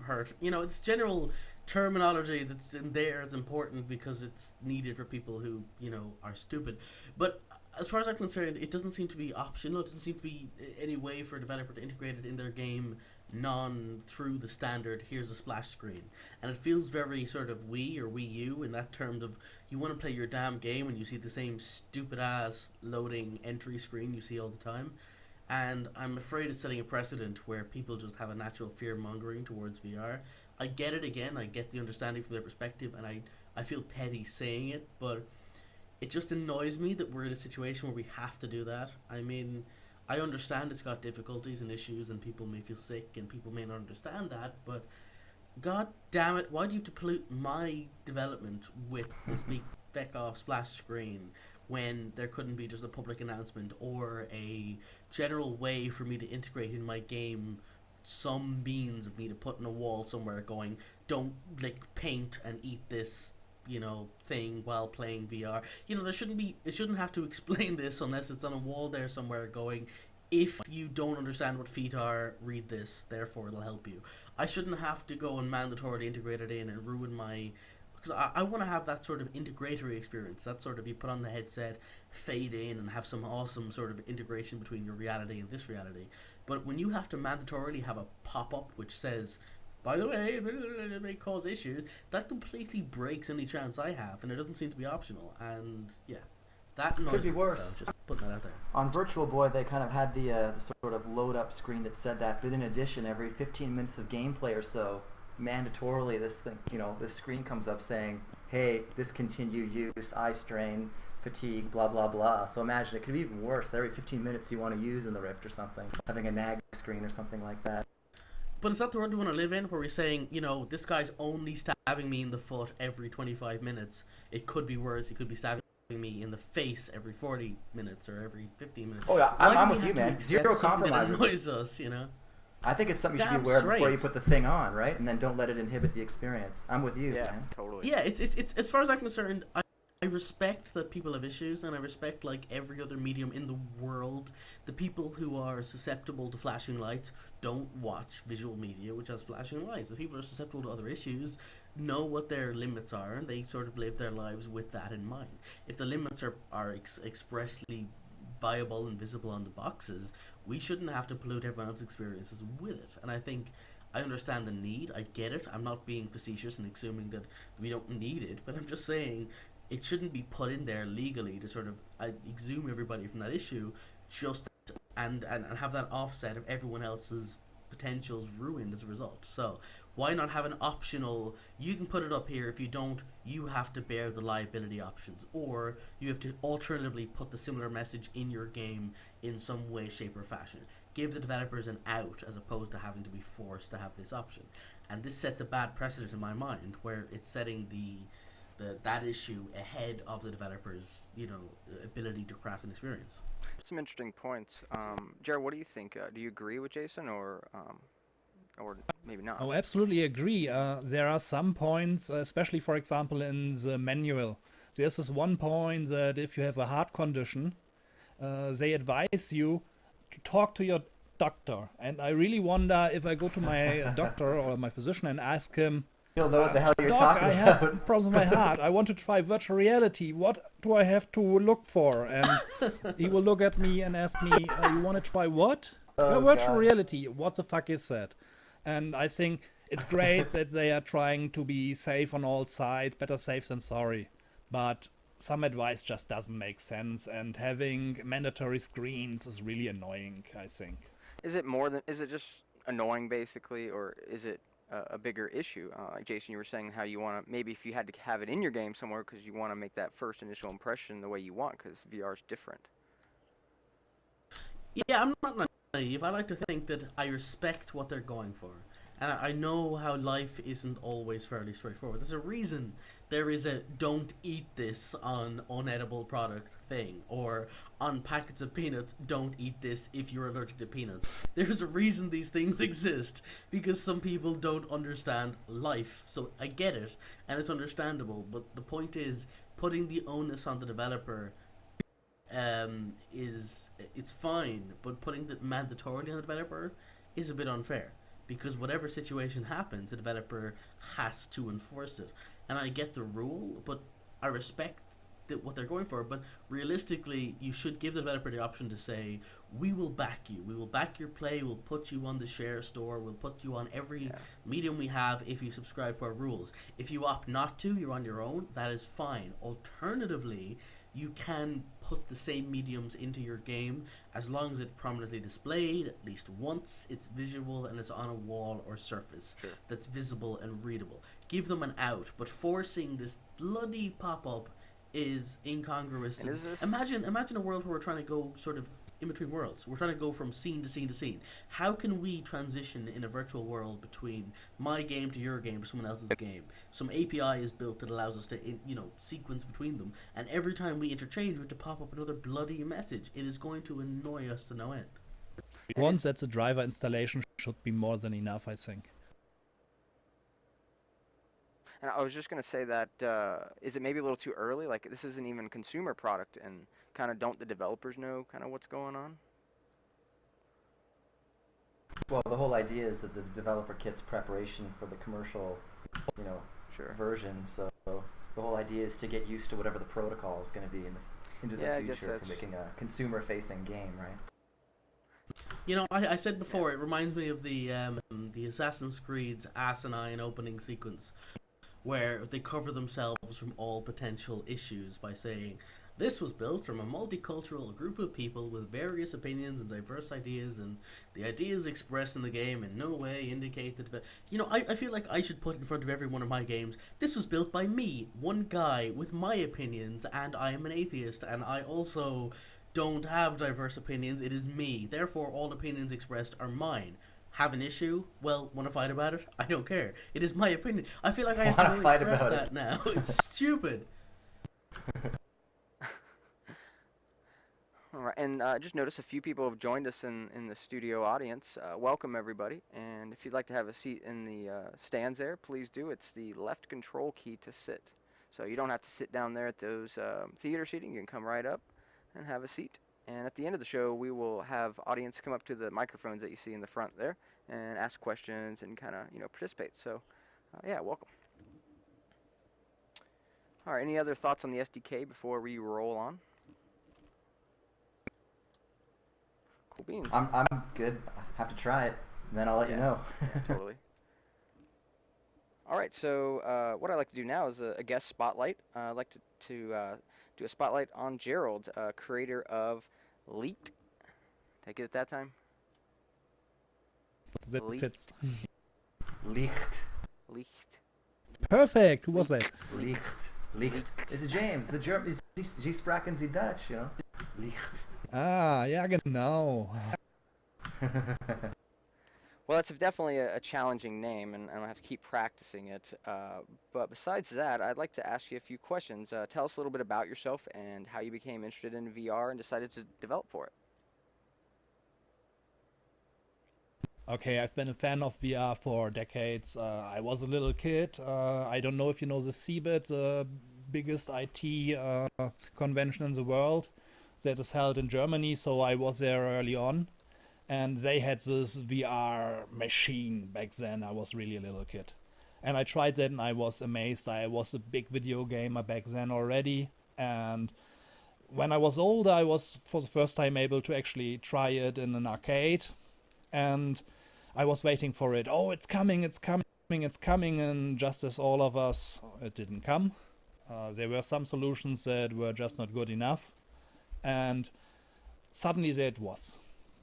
hurt. You know, it's general terminology that's in there. It's important because it's needed for people who, you know, are stupid. But as far as I'm concerned, it doesn't seem to be optional. It doesn't seem to be any way for a developer to integrate it in their game non through the standard here's a splash screen. And it feels very sort of Wii or Wii U in that terms of you want to play your damn game and you see the same stupid ass loading entry screen you see all the time. And I'm afraid it's setting a precedent where people just have a natural fear mongering towards VR. I get it again, I get the understanding from their perspective, and I feel petty saying it, but it just annoys me that we're in a situation where we have to do that. I mean, I understand it's got difficulties and issues, and people may feel sick, and people may not understand that, but god damn it, why do you have to pollute my development with this big feck off splash screen when there couldn't be just a public announcement or a general way for me to integrate in my game some means of me to put in a wall somewhere going, don't lick paint and eat this, you know, thing while playing VR. You know, there shouldn't be, it shouldn't have to explain this unless it's on a wall there somewhere going, if you don't understand what feet are, read this, therefore it'll help you. I shouldn't have to go and mandatorily integrate it in and ruin my, because I want to have that sort of integratory experience, that sort of you put on the headset, fade in and have some awesome sort of integration between your reality and this reality. But when you have to mandatorily have a pop-up which says, by the way, it may cause issues, that completely breaks any chance I have, and it doesn't seem to be optional. And yeah, that Could annoys be me. So worse. just putting that out there. On Virtual Boy, they kind of had the sort of load up screen that said that, but in addition, every 15 minutes of gameplay or so, mandatorily this thing, this screen comes up saying, "Hey, discontinue use, eye strain, fatigue, blah blah blah." So imagine it could be even worse. That every 15 minutes you want to use in the Rift or something, having a nag screen or something like that. But is that the world we want to live in, where we're saying, you know, this guy's only stabbing me in the foot every 25 minutes? It could be worse. He could be stabbing me in the face every 40 minutes or every 15 minutes. Oh yeah, Why do I'm we with you, have to man. accept Zero something that compromises. annoys us, you know? I think it's something you should be Damn aware of before straight. you put the thing on, right? And then don't let it inhibit the experience. I'm with you, Yeah, man. totally. Yeah, it's as far as I'm concerned, I respect that people have issues, and I respect, like every other medium in the world, the people who are susceptible to flashing lights don't watch visual media which has flashing lights. The people who are susceptible to other issues know what their limits are, and they sort of live their lives with that in mind. If the limits are expressly viable and visible on the boxes, we shouldn't have to pollute everyone else's experiences with it. And I think I understand the need. I get it. I'm not being facetious and assuming that we don't need it, but I'm just saying it shouldn't be put in there legally to sort of exhume everybody from that issue, just and have that offset of everyone else's potentials ruined as a result. So why not have an optional? You can put it up here. If you don't, you have to bear the liability options, or you have to alternatively put the similar message in your game in some way, shape, or fashion. Give the developers an out as opposed to having to be forced to have this option. And this sets a bad precedent in my mind, where it's setting that issue ahead of the developers, you know, ability to craft an experience. Some interesting points. Jared, what do you think? Do you agree with Jason, or maybe not? Oh, absolutely agree. There are some points, especially for example in the manual. There's this one point that if you have a heart condition, they advise you to talk to your doctor. And I really wonder if I go to my doctor or my physician and ask him, You'll know what the hell you're Doc, talking I have about. problems with my heart. I want to try virtual reality. What do I have to look for? And he will look at me and ask me, you want to try what? Oh, Virtual God. reality. What the fuck is that? And I think it's great that they are trying to be safe on all sides. Better safe than sorry. But some advice just doesn't make sense. And having mandatory screens is really annoying, I think. Is it more than? Is it just annoying, basically, or is it a bigger issue? Like Jason, you were saying how you want to, maybe if you had to have it in your game somewhere because you want to make that first initial impression the way you want, because VR is different. Yeah, I'm not naive. I like to think that I respect what they're going for. And I know how life isn't always fairly straightforward. There's a reason there is a don't eat this on unedible product thing, or on packets of peanuts, don't eat this if you're allergic to peanuts. There's a reason these things exist, because some people don't understand life. So I get it, and it's understandable, but the point is, putting the onus on the developer is it's fine, but putting it mandatorily on the developer is a bit unfair. because whatever situation happens, the developer has to enforce it. And I get the rule, but I respect what they're going for. But realistically, you should give the developer the option to say, "We will back you. We will back your play. We'll put you on the share store. We'll put you on every Yeah. medium we have if you subscribe to our rules. If you opt not to, you're on your own. That is fine. Alternatively, you can put the same mediums into your game as long as it's prominently displayed at least once, it's visual, and it's on a wall or surface Sure. that's visible and readable. Give them an out, but forcing this bloody pop-up is incongruous. And is this? Imagine a world where we're trying to go sort of in between worlds. We're trying to go from scene to scene to scene. How can we transition in a virtual world between my game to your game to someone else's game? Some API is built that allows us to, sequence between them. And every time we interchange, we have to pop up another bloody message. It is going to annoy us to no end. And Once that's a driver installation should be more than enough, I think. And I was just going to say that, is it maybe a little too early? Like, this isn't even a consumer product, and kind of don't the developers know kind of what's going on? Well, the whole idea is that the developer kit's preparation for the commercial, Sure. version. So the whole idea is to get used to whatever the protocol is going to be into the Yeah, I guess future for that's- making a consumer-facing game, right? I said before, it reminds me of the Assassin's Creed's asinine opening sequence, where they cover themselves from all potential issues by saying, "This was built from a multicultural group of people with various opinions and diverse ideas, and the ideas expressed in the game in no way indicate that..." I feel like I should put in front of every one of my games, "This was built by me, one guy, with my opinions, and I am an atheist, and I also don't have diverse opinions. It is me. Therefore, all opinions expressed are mine. Have an issue? Well, want to fight about it? I don't care. It is my opinion." I feel like I have to Wanna really fight express about that it. now. It's stupid. All right, and just notice a few people have joined us in the studio audience. Welcome, everybody. And if you'd like to have a seat in the stands there, please do. It's the left control key to sit. So you don't have to sit down there at those theater seating. You can come right up and have a seat. And at the end of the show, we will have audience come up to the microphones that you see in the front there and ask questions and kind of, participate. So, yeah, welcome. All right, any other thoughts on the SDK before we roll on? Cool beans. I'm good. I have to try it, and then I'll let you Yeah. know. Yeah, totally. All right, so what I'd like to do now is a guest spotlight. I'd like to do a spotlight on Gerald, creator of Leaked. Did I get it that time? That Leak. fits. Licht. Leaked. Perfect. Who was that? Licht. Licht. Is it James? The German. Sie sprachen Sie Dutch, Licht. Ah, ja, genau. Well, it's definitely a challenging name, and I'll have to keep practicing it. But besides that, I'd like to ask you a few questions. Tell us a little bit about yourself and how you became interested in VR and decided to develop for it. Okay, I've been a fan of VR for decades. I was a little kid. I don't know if you know the CeBIT, the biggest IT convention in the world that is held in Germany, so I was there early on. And they had this VR machine back then. I was really a little kid. And I tried that and I was amazed. I was a big video gamer back then already. And when I was older, I was for the first time able to actually try it in an arcade. And I was waiting for it. Oh, it's coming, it's coming, it's coming. And just as all of us, it didn't come. There were some solutions that were just not good enough. And suddenly there it was.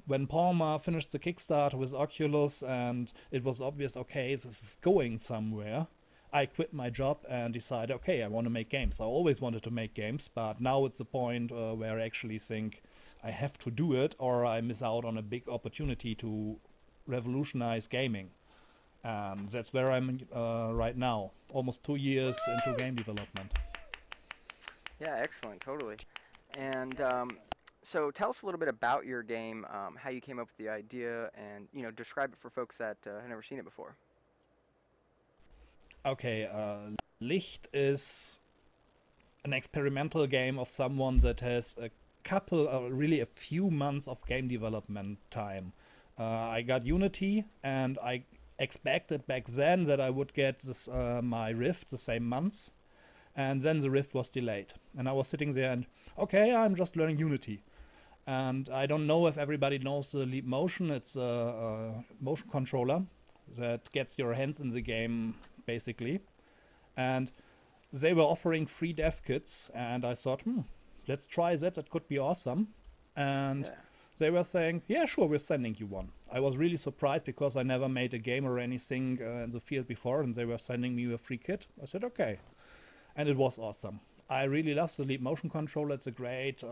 When Palmer finished the Kickstarter with Oculus and it was obvious, okay, this is going somewhere, I quit my job and decided, okay, I want to make games. I always wanted to make games, but now it's the point where I actually think I have to do it or I miss out on a big opportunity to revolutionize gaming. And that's where I'm right now, almost 2 years into game development. Yeah, excellent, totally. And so tell us a little bit about your game, how you came up with the idea, and describe it for folks that have never seen it before. Okay, Licht is an experimental game of someone that has really a few months of game development time. I got Unity and I expected back then that I would get this my Rift the same month, and then the Rift was delayed. And I was sitting there and, okay, I'm just learning Unity. And I don't know if everybody knows the Leap Motion. It's a motion controller that gets your hands in the game, basically. And they were offering free dev kits, and I thought, let's try that. That could be awesome. And Yeah. they were saying, yeah, sure, we're sending you one. I was really surprised because I never made a game or anything in the field before, and they were sending me a free kit. I said, okay. And it was awesome. I really love the Leap Motion controller. It's a great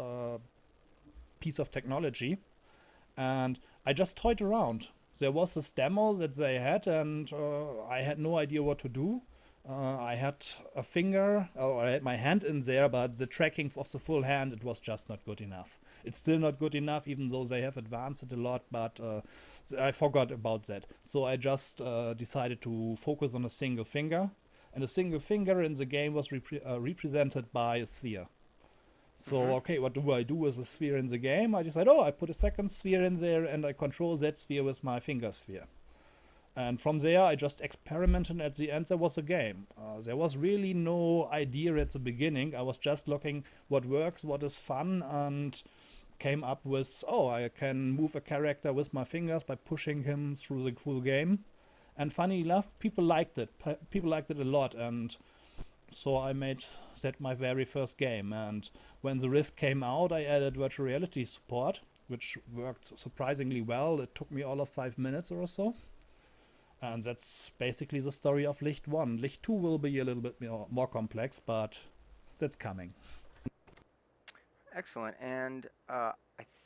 piece of technology. And I just toyed around. There was this demo that they had, and I had no idea what to do. I had a finger, or I had my hand in there, but the tracking of the full hand, it was just not good enough. It's still not good enough, even though they have advanced it a lot, but I forgot about that. So I just decided to focus on a single finger, and a single finger in the game was represented by a sphere. So, Mm-hmm. okay, what do I do with a sphere in the game? I decided, I put a second sphere in there, and I control that sphere with my finger sphere. And from there, I just experimented. At the end, there was a game. There was really no idea at the beginning. I was just looking what works, what is fun, and came up with, I can move a character with my fingers by pushing him through the full game. And funny enough, people liked it. People liked it a lot, and so I made that my very first game. And when the Rift came out, I added virtual reality support, which worked surprisingly well. It took me all of 5 minutes or so. And that's basically the story of Licht 1. Licht 2 will be a little bit more complex, but that's coming. Excellent. And I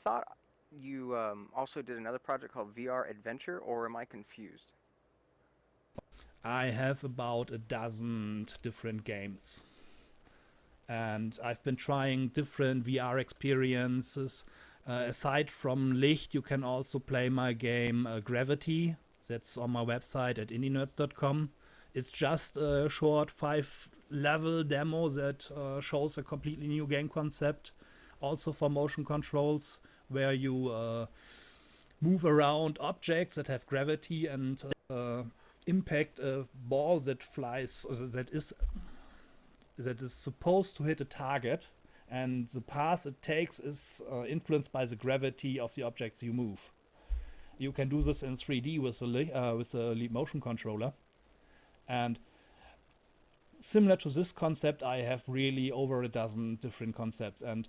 thought you also did another project called VR Adventure, or am I confused? I have about a dozen different games. And I've been trying different VR experiences. Aside from Licht, you can also play my game Gravity. That's on my website at indienerds.com. It's just a short 5-level demo that shows a completely new game concept, also for motion controls, where you move around objects that have gravity and impact a ball that flies, that is supposed to hit a target, and the path it takes is influenced by the gravity of the objects you move. You can do this in 3D with the Leap Motion controller. And similar to this concept, I have really over a dozen different concepts. And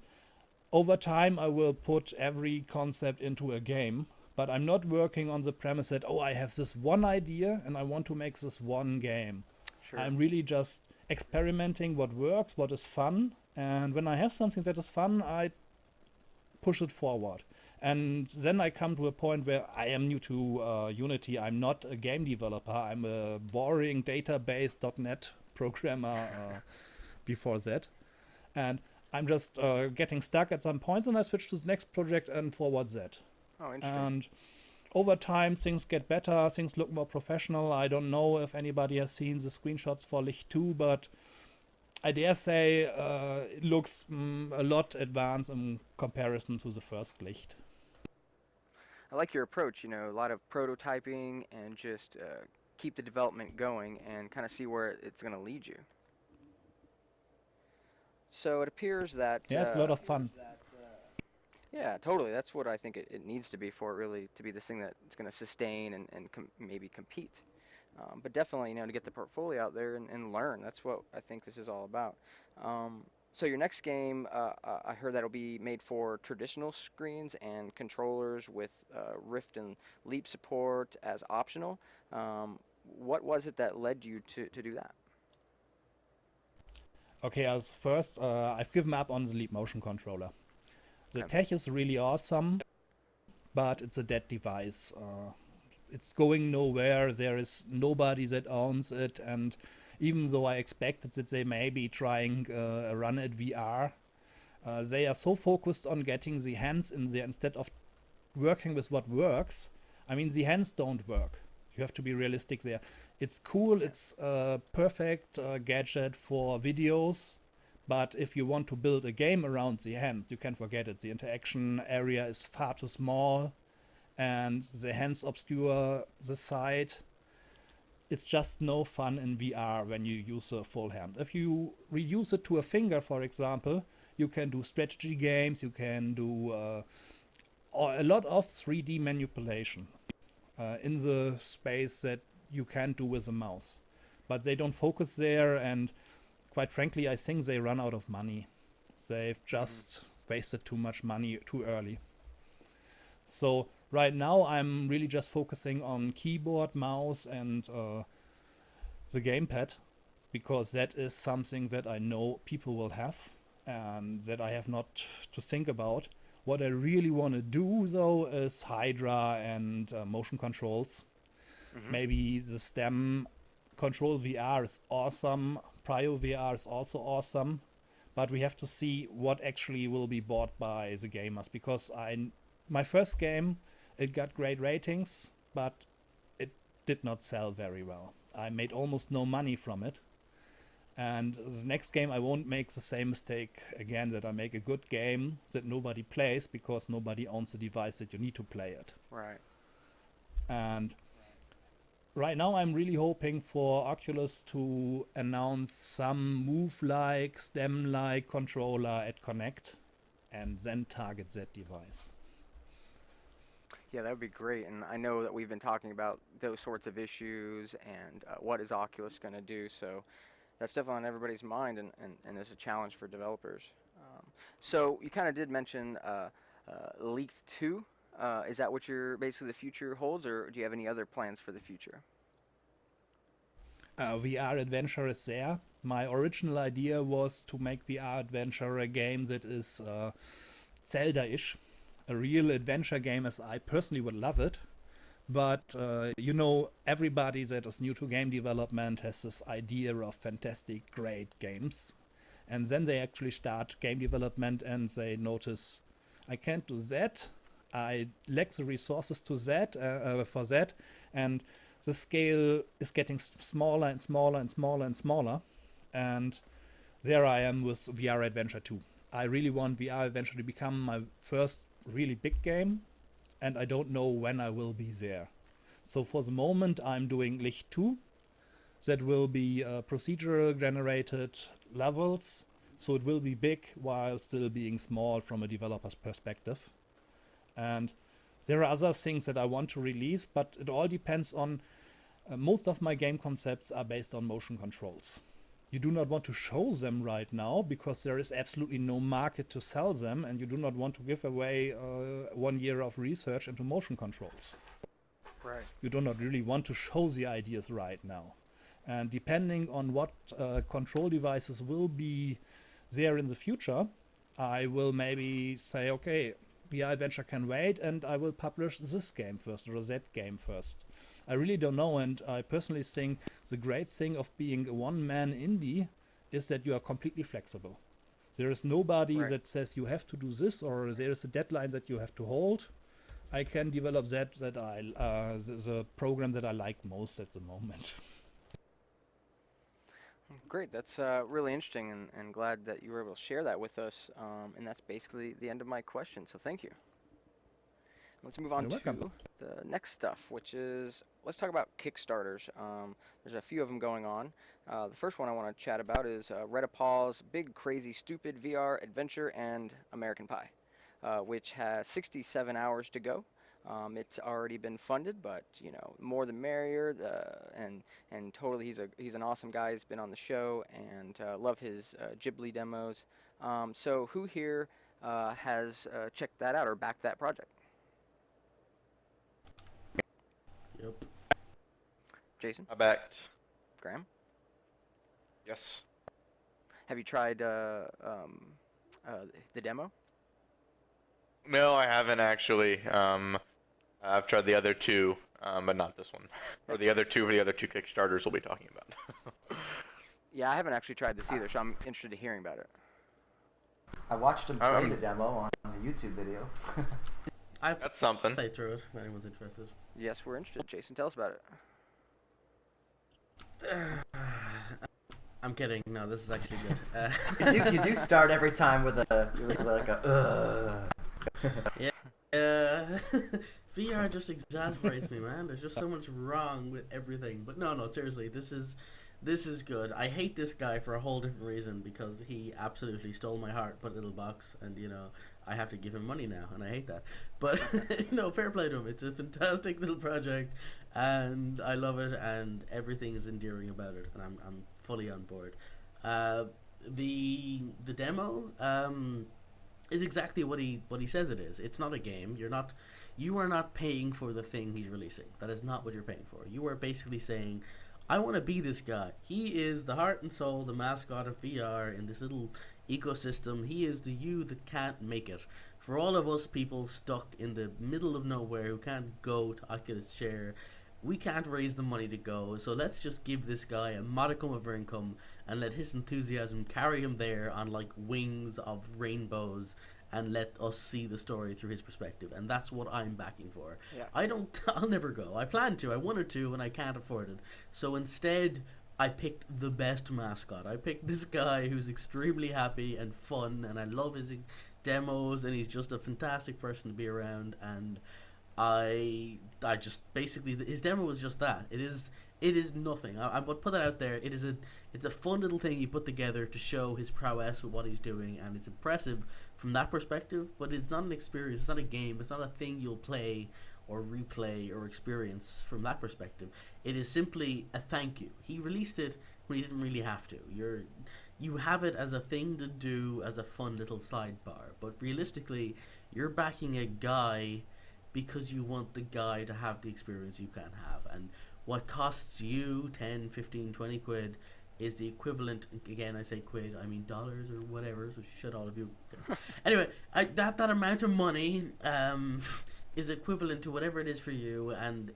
over time, I will put every concept into a game. But I'm not working on the premise that, I have this one idea and I want to make this one game. Sure. I'm really just experimenting what works, what is fun. And when I have something that is fun, I push it forward. And then I come to a point where I am new to Unity. I'm not a game developer. I'm a boring database .NET programmer before that. And I'm just getting stuck at some points, and I switch to the next project and forward that. Oh, interesting. And over time, things get better. Things look more professional. I don't know if anybody has seen the screenshots for Licht 2, but I dare say it looks a lot advanced in comparison to the first Licht. I like your approach, a lot of prototyping and just keep the development going and kind of see where it's going to lead you. So it appears that... Yeah, it's a lot of fun. Yeah, totally. That's what I think it needs to be for it really to be this thing that's going to sustain and maybe compete. But definitely, to get the portfolio out there and learn. That's what I think this is all about. So your next game, I heard that'll be made for traditional screens and controllers with Rift and Leap support as optional. What was it that led you to do that? Okay, as first, I've given up on the Leap Motion controller. The tech is really awesome, but it's a dead device. It's going nowhere. There is nobody that owns it, and even though I expected that they may be trying a run at VR, they are so focused on getting the hands in there instead of working with what works. I mean, the hands don't work. You have to be realistic there. It's cool, it's a perfect gadget for videos, but if you want to build a game around the hands, you can forget it. The interaction area is far too small, and the hands obscure the side. it's just no fun in VR when you use a full hand. If you reduce it to a finger, for example, you can do strategy games, you can do a lot of 3D manipulation in the space that you can't do with a mouse. But they don't focus there, and quite frankly, I think they run out of money. They've just wasted too much money too early. So right now I'm really just focusing on keyboard, mouse, and the gamepad, because that is something that I know people will have and that I have not to think about. What I really want to do though is Hydra and motion controls. Maybe the STEM Control VR is awesome, Prio VR is also awesome, but we have to see what actually will be bought by the gamers, because my first game, it got great ratings, but it did not sell very well. I made almost no money from it. And the next game I won't make the same mistake again, that I make a good game that nobody plays because nobody owns the device that you need to play it. Right. And right now I'm really hoping for Oculus to announce some Move-like, STEM-like controller at Connect and then target that device. Yeah, that would be great. And I know that we've been talking about those sorts of issues and what is Oculus going to do. So that's definitely on everybody's mind, and is a challenge for developers. So you kind of did mention Leaked 2. Is that what basically the future holds, or do you have any other plans for the future? VR Adventure is there. My original idea was to make VR Adventure a game that is Zelda-ish. A real adventure game, as I personally would love it. But, everybody that is new to game development has this idea of fantastic, great games. And then they actually start game development and they notice, I can't do that. I lack the resources to that, for that. And the scale is getting smaller and smaller and smaller and smaller. And there I am with VR Adventure 2. I really want VR Adventure to become my first really big game, and I don't know when I will be there. So for the moment I'm doing Licht 2. That will be procedural generated levels, so it will be big while still being small from a developer's perspective. And there are other things that I want to release, but it all depends on most of my game concepts are based on motion controls. You do not want to show them right now because there is absolutely no market to sell them, and you do not want to give away 1 year of research into motion controls. Right. You do not really want to show the ideas right now. And depending on what control devices will be there in the future, I will maybe say, okay, VR Adventure can wait, and I will publish this game first or that game first. I really don't know, and I personally think the great thing of being a one-man indie is that you are completely flexible. There is nobody that says you have to do this, or there is a deadline that you have to hold. I can develop the program that I like most at the moment. Great, that's really interesting, and glad that you were able to share that with us. And that's basically the end of my question, so thank you. Let's move on to the next stuff, which is, let's talk about Kickstarters. There's a few of them going on. The first one I want to chat about is Redapaw's Big Crazy Stupid VR Adventure and American Pie, which has 67 hours to go. It's already been funded, but more the merrier. And totally, he's an awesome guy. He's been on the show, and love his Ghibli demos. So who here has checked that out or backed that project? Yep. Jason? I backed. Graham? Yes. Have you tried the demo? No, I haven't actually. I've tried the other two, but not this one. Or the other two Kickstarters we'll be talking about. Yeah, I haven't actually tried this either, so I'm interested in hearing about it. I watched him play the demo on the YouTube video. That's something. Play through it if anyone's interested. Yes, we're interested. Jason, tell us about it. I'm kidding. No, this is actually good. You do start every time with a. Yeah. VR just exasperates me, man. There's just so much wrong with everything. But no, no, seriously, this is good. I hate this guy for a whole different reason because he absolutely stole my heart, put a little box, and I have to give him money now, and I hate that. But fair play to him. It's a fantastic little project, and I love it, and everything is endearing about it, and I'm fully on board. Uh, the demo is exactly what he says it is. It's not a game. You are not paying for the thing he's releasing. That is not what you're paying for. You are basically saying, I want to be this guy. He is the heart and soul, the mascot of VR in this little ecosystem. He is the you that can't make it. For all of us people stuck in the middle of nowhere who can't go to Oculus Share, we can't raise the money to go. So let's just give this guy a modicum of income and let his enthusiasm carry him there on like wings of rainbows and let us see the story through his perspective. And that's what I'm backing for. Yeah. I'll never go. I plan to, I wanted to, and I can't afford it. So instead, I picked the best mascot. I picked this guy who's extremely happy and fun, and I love his demos, and he's just a fantastic person to be around. And I just basically his demo was just that. It is nothing. I would put that out there. It's a fun little thing he put together to show his prowess with what he's doing, and it's impressive from that perspective. But it's not an experience. It's not a game. It's not a thing you'll play or replay or experience from that perspective. It is simply a thank you. He released it when he didn't really have to. You have it as a thing to do as a fun little sidebar, but realistically, you're backing a guy because you want the guy to have the experience you can't have. And what costs you 10, 15, 20 quid is the equivalent, again I say quid, I mean dollars or whatever, so shut all of you. Anyway, that amount of money is equivalent to whatever it is for you, and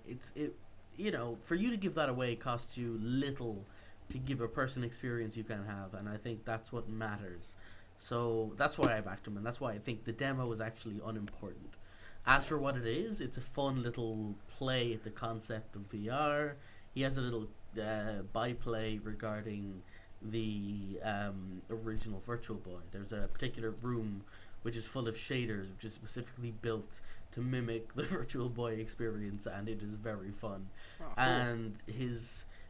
for you to give that away costs you little to give a person experience you can't have, and I think that's what matters. So that's why I backed him, and that's why I think the demo is actually unimportant. As for what it is, it's a fun little play at the concept of VR. He has a little byplay regarding the original Virtual Boy. There's a particular room which is full of shaders, which is specifically built to mimic the Virtual Boy experience, and it is very fun. Oh, cool. And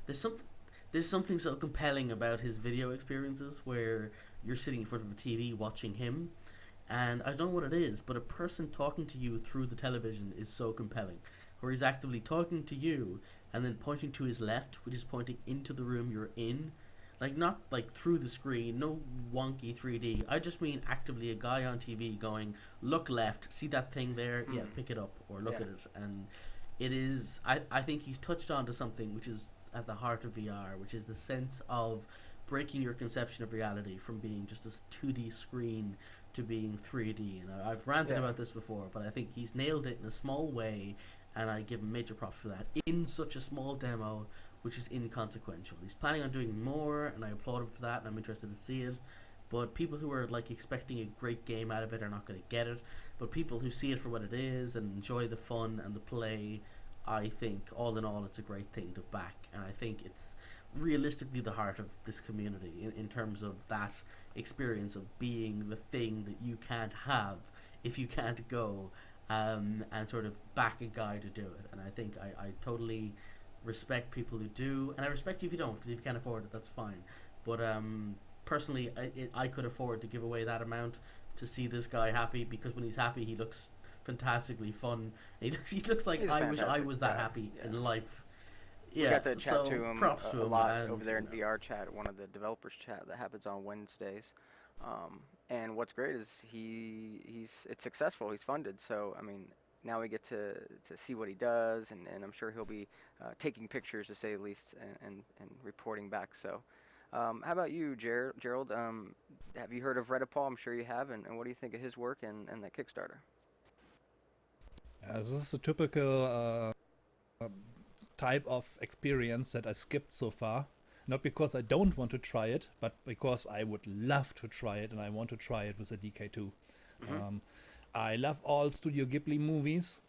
there's something so compelling about his video experiences where you're sitting in front of a TV watching him, and I don't know what it is, but a person talking to you through the television is so compelling. Where he's actively talking to you and then pointing to his left, which is pointing into the room you're in. Like, not like through the screen, no wonky 3D. I just mean actively a guy on TV going, look left, see that thing there? Yeah, pick it up or look at it. And it is, I think he's touched on to something which is at the heart of VR, which is the sense of breaking your conception of reality from being just this 2D screen to being 3D. And I've ranted about this before, but I think he's nailed it in a small way, and I give him major props for that in such a small demo, which is inconsequential. He's planning on doing more, and I applaud him for that, and I'm interested to see it. But people who are like expecting a great game out of it are not going to get it. But people who see it for what it is and enjoy the fun and the play, I think all in all it's a great thing to back, and I think it's realistically the heart of this community in terms of that experience of being the thing that you can't have if you can't go, and sort of back a guy to do it. And I think I totally respect people who do, and I respect you if you don't, because if you can't afford it, that's fine. But personally, I could afford to give away that amount to see this guy happy, because when he's happy, he looks fantastically fun. He looks like He's I wish I fantastic was that guy, happy yeah. in life. We Yeah, got to chat so to him props to a him, lot and, over there in VR chat, one of the developers chat that happens on Wednesdays. And what's great is it's successful. He's funded, so I mean, now we get to see what he does, and I'm sure he'll be taking pictures, to say the least, and reporting back. So, how about you, Gerald? Have you heard of Redipol? I'm sure you have, and what do you think of his work and that Kickstarter? This is a typical type of experience that I skipped so far. Not because I don't want to try it, but because I would love to try it, and I want to try it with a DK2. I love all Studio Ghibli movies,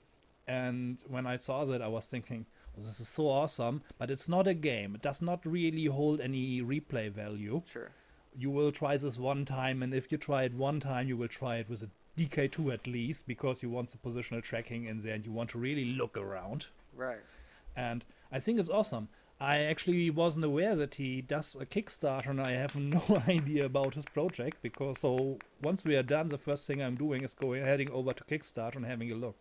and when I saw that, I was thinking, oh, this is so awesome, but it's not a game. It does not really hold any replay value. Sure. You will try this one time, and if you try it one time, you will try it with DK2 at least, because you want the positional tracking in there and you want to really look around. Right. And I think it's awesome. I actually wasn't aware that he does a Kickstarter, and I have no idea about his project, because so once we are done, the first thing I'm doing is heading over to Kickstarter and having a look.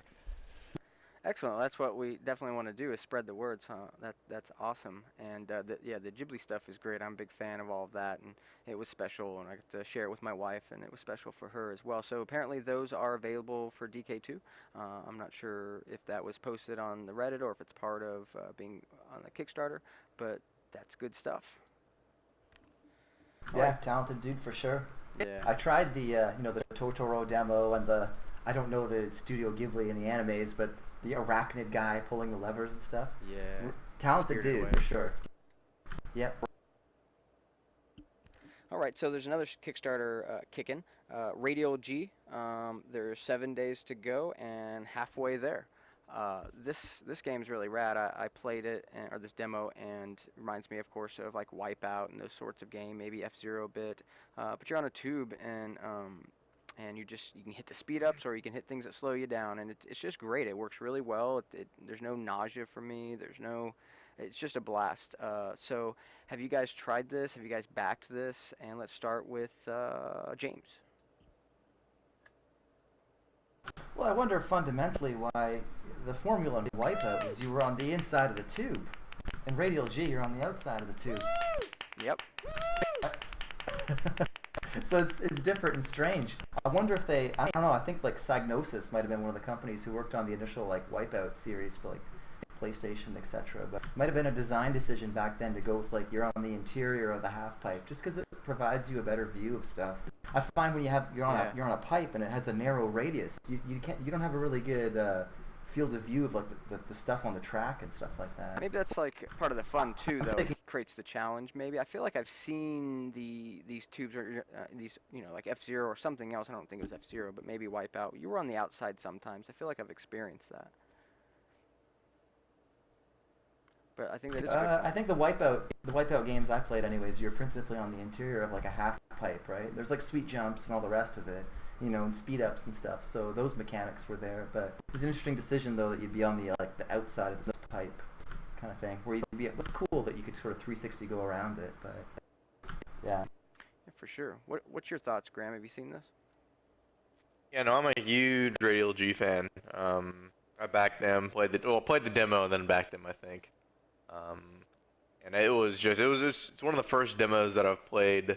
Excellent. That's what we definitely want to do, is spread the words, huh? That's awesome. And the Ghibli stuff is great. I'm a big fan of all of that, and it was special, and I got to share it with my wife, and it was special for her as well. So apparently those are available for DK2. I'm not sure if that was posted on the Reddit or if it's part of being on the Kickstarter, but that's good stuff. Yeah, talented dude for sure. Yeah. I tried the the Totoro demo and I don't know the Studio Ghibli and the animes, but the arachnid guy pulling the levers and stuff. Yeah. Talented Spirited dude Away. for sure. Yep. All right, so there's another Kickstarter kicking. Radial G. There's 7 days to go and halfway there. This game's really rad. I played it, or this demo, and it reminds me, of course, of like Wipeout and those sorts of game, maybe F-Zero a bit. But you're on a tube, and you can hit the speed ups or you can hit things that slow you down, and it's just great. It works really well. There's no nausea for me. It's just a blast. So have you guys tried this? Have you guys backed this? And let's start with James. Well, I wonder fundamentally why the formula in Wipeout was you were on the inside of the tube. In Radial G, you're on the outside of the tube. Yep. So it's different and strange. I wonder if I don't know, I think like Psygnosis might have been one of the companies who worked on the initial like Wipeout series for like PlayStation, etc. But it might have been a design decision back then to go with like you're on the interior of the half pipe, just because it provides you a better view of stuff. I find when you're on a pipe and it has a narrow radius, you don't have a really good field of view of like the stuff on the track and stuff like that. Maybe that's like part of the fun too, though. It creates the challenge. Maybe I feel like I've seen these tubes or these like F-Zero or something else. I don't think it was F-Zero, but maybe Wipeout. You were on the outside sometimes. I feel like I've experienced that. But I think that is. I think the Wipeout games I played, anyways, you're principally on the interior of like a half pipe, right? There's like sweet jumps and all the rest of it, and speed ups and stuff. So those mechanics were there. But it was an interesting decision though that you'd be on the outside of this pipe, kind of thing. Where it was cool that you could sort of 360 go around it, but yeah. Yeah, for sure. What's your thoughts, Graham? Have you seen this? Yeah, no, I'm a huge Radial G fan. I backed them, played the demo, and then backed them, I think. And it's one of the first demos that I've played.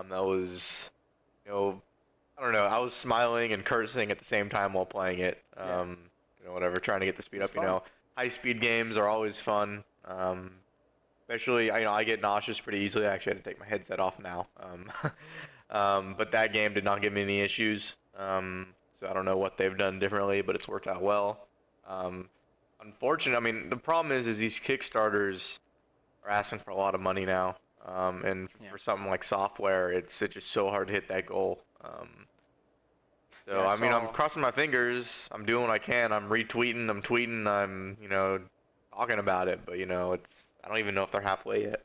That was, I don't know, I was smiling and cursing at the same time while playing it. Whatever, trying to get the speed up. Fun. High speed games are always fun. Especially, I get nauseous pretty easily. I actually had to take my headset off now. But that game did not give me any issues. So I don't know what they've done differently, but it's worked out well. Unfortunately, the problem is these Kickstarters are asking for a lot of money now. For something like software, it's just so hard to hit that goal. I'm crossing my fingers. I'm doing what I can. I'm retweeting. I'm tweeting. I'm, talking about it. But I don't even know if they're halfway yet.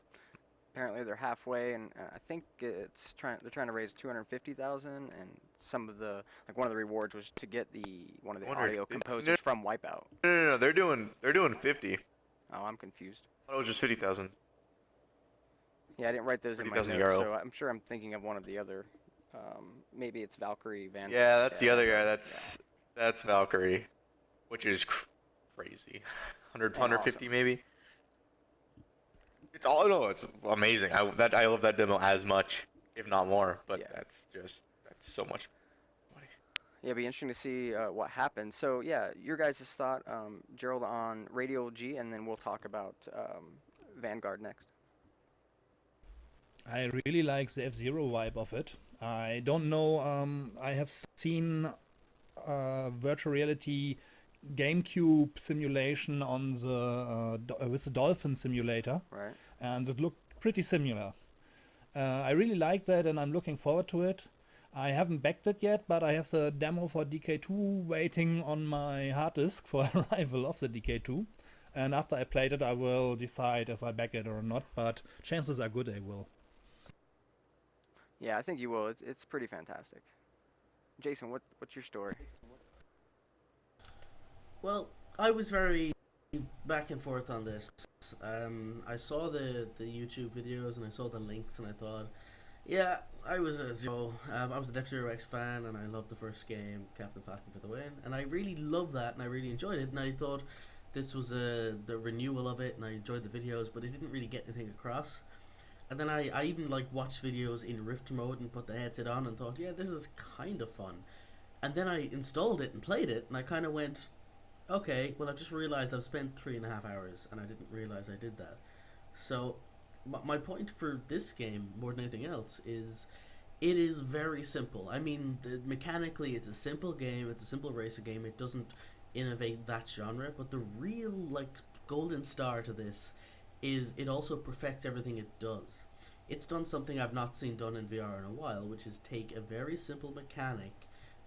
Apparently they're halfway, and I think they're trying to raise $250,000, and some of one of the rewards was to get one of the audio composers from Wipeout. No, they're doing 50. Oh, I'm confused. I thought it was just 50,000. Yeah, I didn't write those in my notes, euro. so I'm sure I'm thinking of one of the other. Maybe it's Valkyrie Van. Yeah, that's the other guy. That's Valkyrie, which is crazy. 150 awesome. maybe. It's amazing. I love that demo as much, if not more. But that's so much money. Yeah, it'd be interesting to see what happens. So yeah, your guys' thought, Gerald, on Radial G, and then we'll talk about Vanguard next. I really like the F-Zero vibe of it. I don't know, I have seen virtual reality GameCube simulation on with the Dolphin simulator, Right. and it looked pretty similar. I really like that, and I'm looking forward to it. I haven't backed it yet, but I have the demo for DK2 waiting on my hard disk for arrival of the DK2. And after I played it, I will decide if I back it or not, but chances are good I will. Yeah, I think you will. It's pretty fantastic. Jason, what's your story? Well, I was very back and forth on this. I saw the YouTube videos and I saw the links and I thought, yeah, I was a zero. I was an F-Zero X fan and I loved the first game, Captain Falcon for the win, and I really loved that and I really enjoyed it. And I thought this was the renewal of it, and I enjoyed the videos, but it didn't really get anything across. And then I even like watched videos in Rift mode and put the headset on and thought, yeah, this is kind of fun. And then I installed it and played it, and I kind of went, okay, well, I've just realized I've spent 3.5 hours, and I didn't realize I did that. So, my point for this game, more than anything else, is it is very simple. I mean, mechanically, it's a simple game. It's a simple racing game. It doesn't innovate that genre, but the real like golden star to this is it also perfects everything it does. It's done something I've not seen done in VR in a while, which is take a very simple mechanic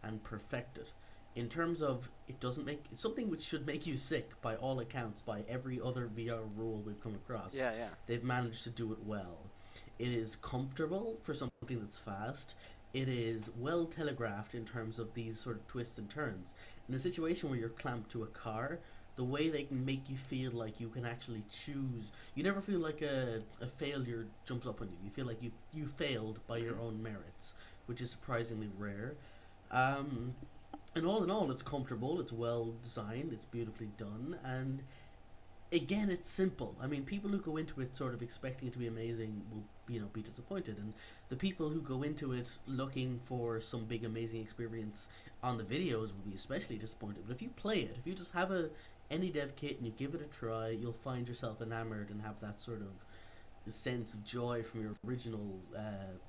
and perfect it. In terms of it doesn't make it's something which should make you sick by all accounts by every other VR rule we've come across. Yeah, yeah. They've managed to do it well. It is comfortable for something that's fast. It is well telegraphed in terms of these sort of twists and turns. In a situation where you're clamped to a car, the way they can make you feel like you can actually choose. You never feel like a failure jumps up on you. You feel like you failed by your own merits, which is surprisingly rare. Um, and all in all, it's comfortable, it's well designed, it's beautifully done, and again, it's simple. I mean, people who go into it sort of expecting it to be amazing will, be disappointed. And the people who go into it looking for some big amazing experience on the videos will be especially disappointed. But if you play it, if you just have a any dev kit and you give it a try, you'll find yourself enamored and have that sort of sense of joy from your original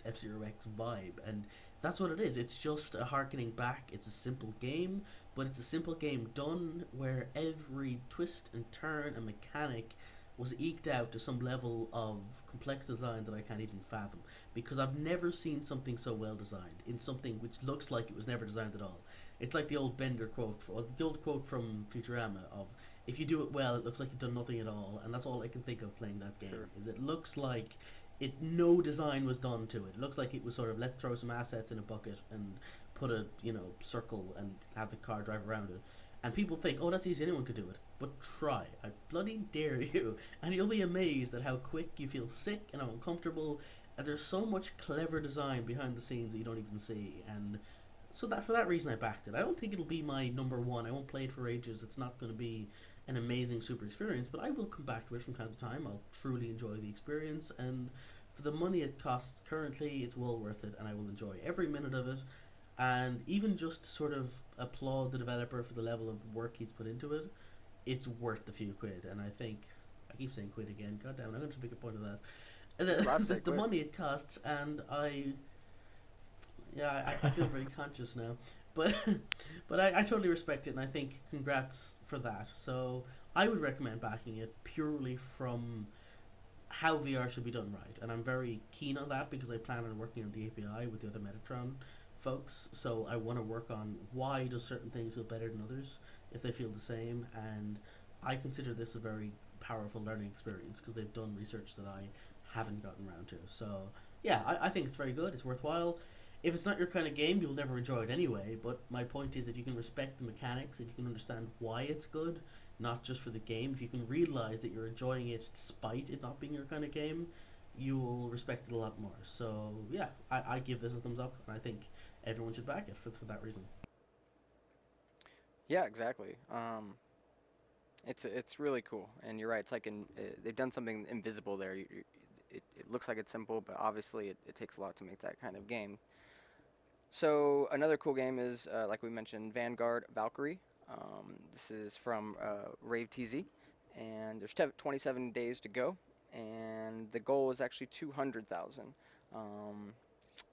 F-Zero X vibe. And that's what it is. It's just a harkening back. It's a simple game, but it's a simple game done where every twist and turn and mechanic was eked out to some level of complex design that I can't even fathom. Because I've never seen something so well designed in something which looks like it was never designed at all. It's like the old Bender quote, or the old quote from Futurama of, if you do it well, it looks like you've done nothing at all, and that's all I can think of playing that game. Sure. Is it looks like no design was done to it. It looks like it was sort of let's throw some assets in a bucket and put a circle and have the car drive around it. And people think, oh, that's easy, anyone could do it. But try, I bloody dare you, and you'll be amazed at how quick you feel sick and how uncomfortable. And there's so much clever design behind the scenes that you don't even see. And so that for that reason I backed it. I don't think it'll be my number one. I won't play it for ages. It's not going to be an amazing super experience, but I will come back to it from time to time. I'll truly enjoy the experience, and for the money it costs currently, it's well worth it, and I will enjoy every minute of it. And even just to sort of applaud the developer for the level of work he's put into it, it's worth the few quid. And I think I keep saying quid again. God damn it, I'm going to make a point of that. And the money it costs, and I feel very conscious now, but I totally respect it, and I think congrats for that. So I would recommend backing it purely from how VR should be done right, and I'm very keen on that because I plan on working on the API with the other Metatron folks. So I want to work on why does certain things feel better than others if they feel the same, and I consider this a very powerful learning experience because they've done research that I haven't gotten around to. So yeah, I think it's very good. It's worthwhile. If it's not your kind of game, you'll never enjoy it anyway. But my point is that you can respect the mechanics, if you can understand why it's good, not just for the game. If you can realize that you're enjoying it despite it not being your kind of game, you will respect it a lot more. So yeah, I give this a thumbs up, and I think everyone should back it for that reason. Yeah, exactly. It's really cool, and you're right. It's like they've done something invisible there. It looks like it's simple, but obviously it takes a lot to make that kind of game. So another cool game is, like we mentioned, Vanguard Valkyrie. This is from Rave TZ, and there's 27 days to go, and the goal is actually 200,000.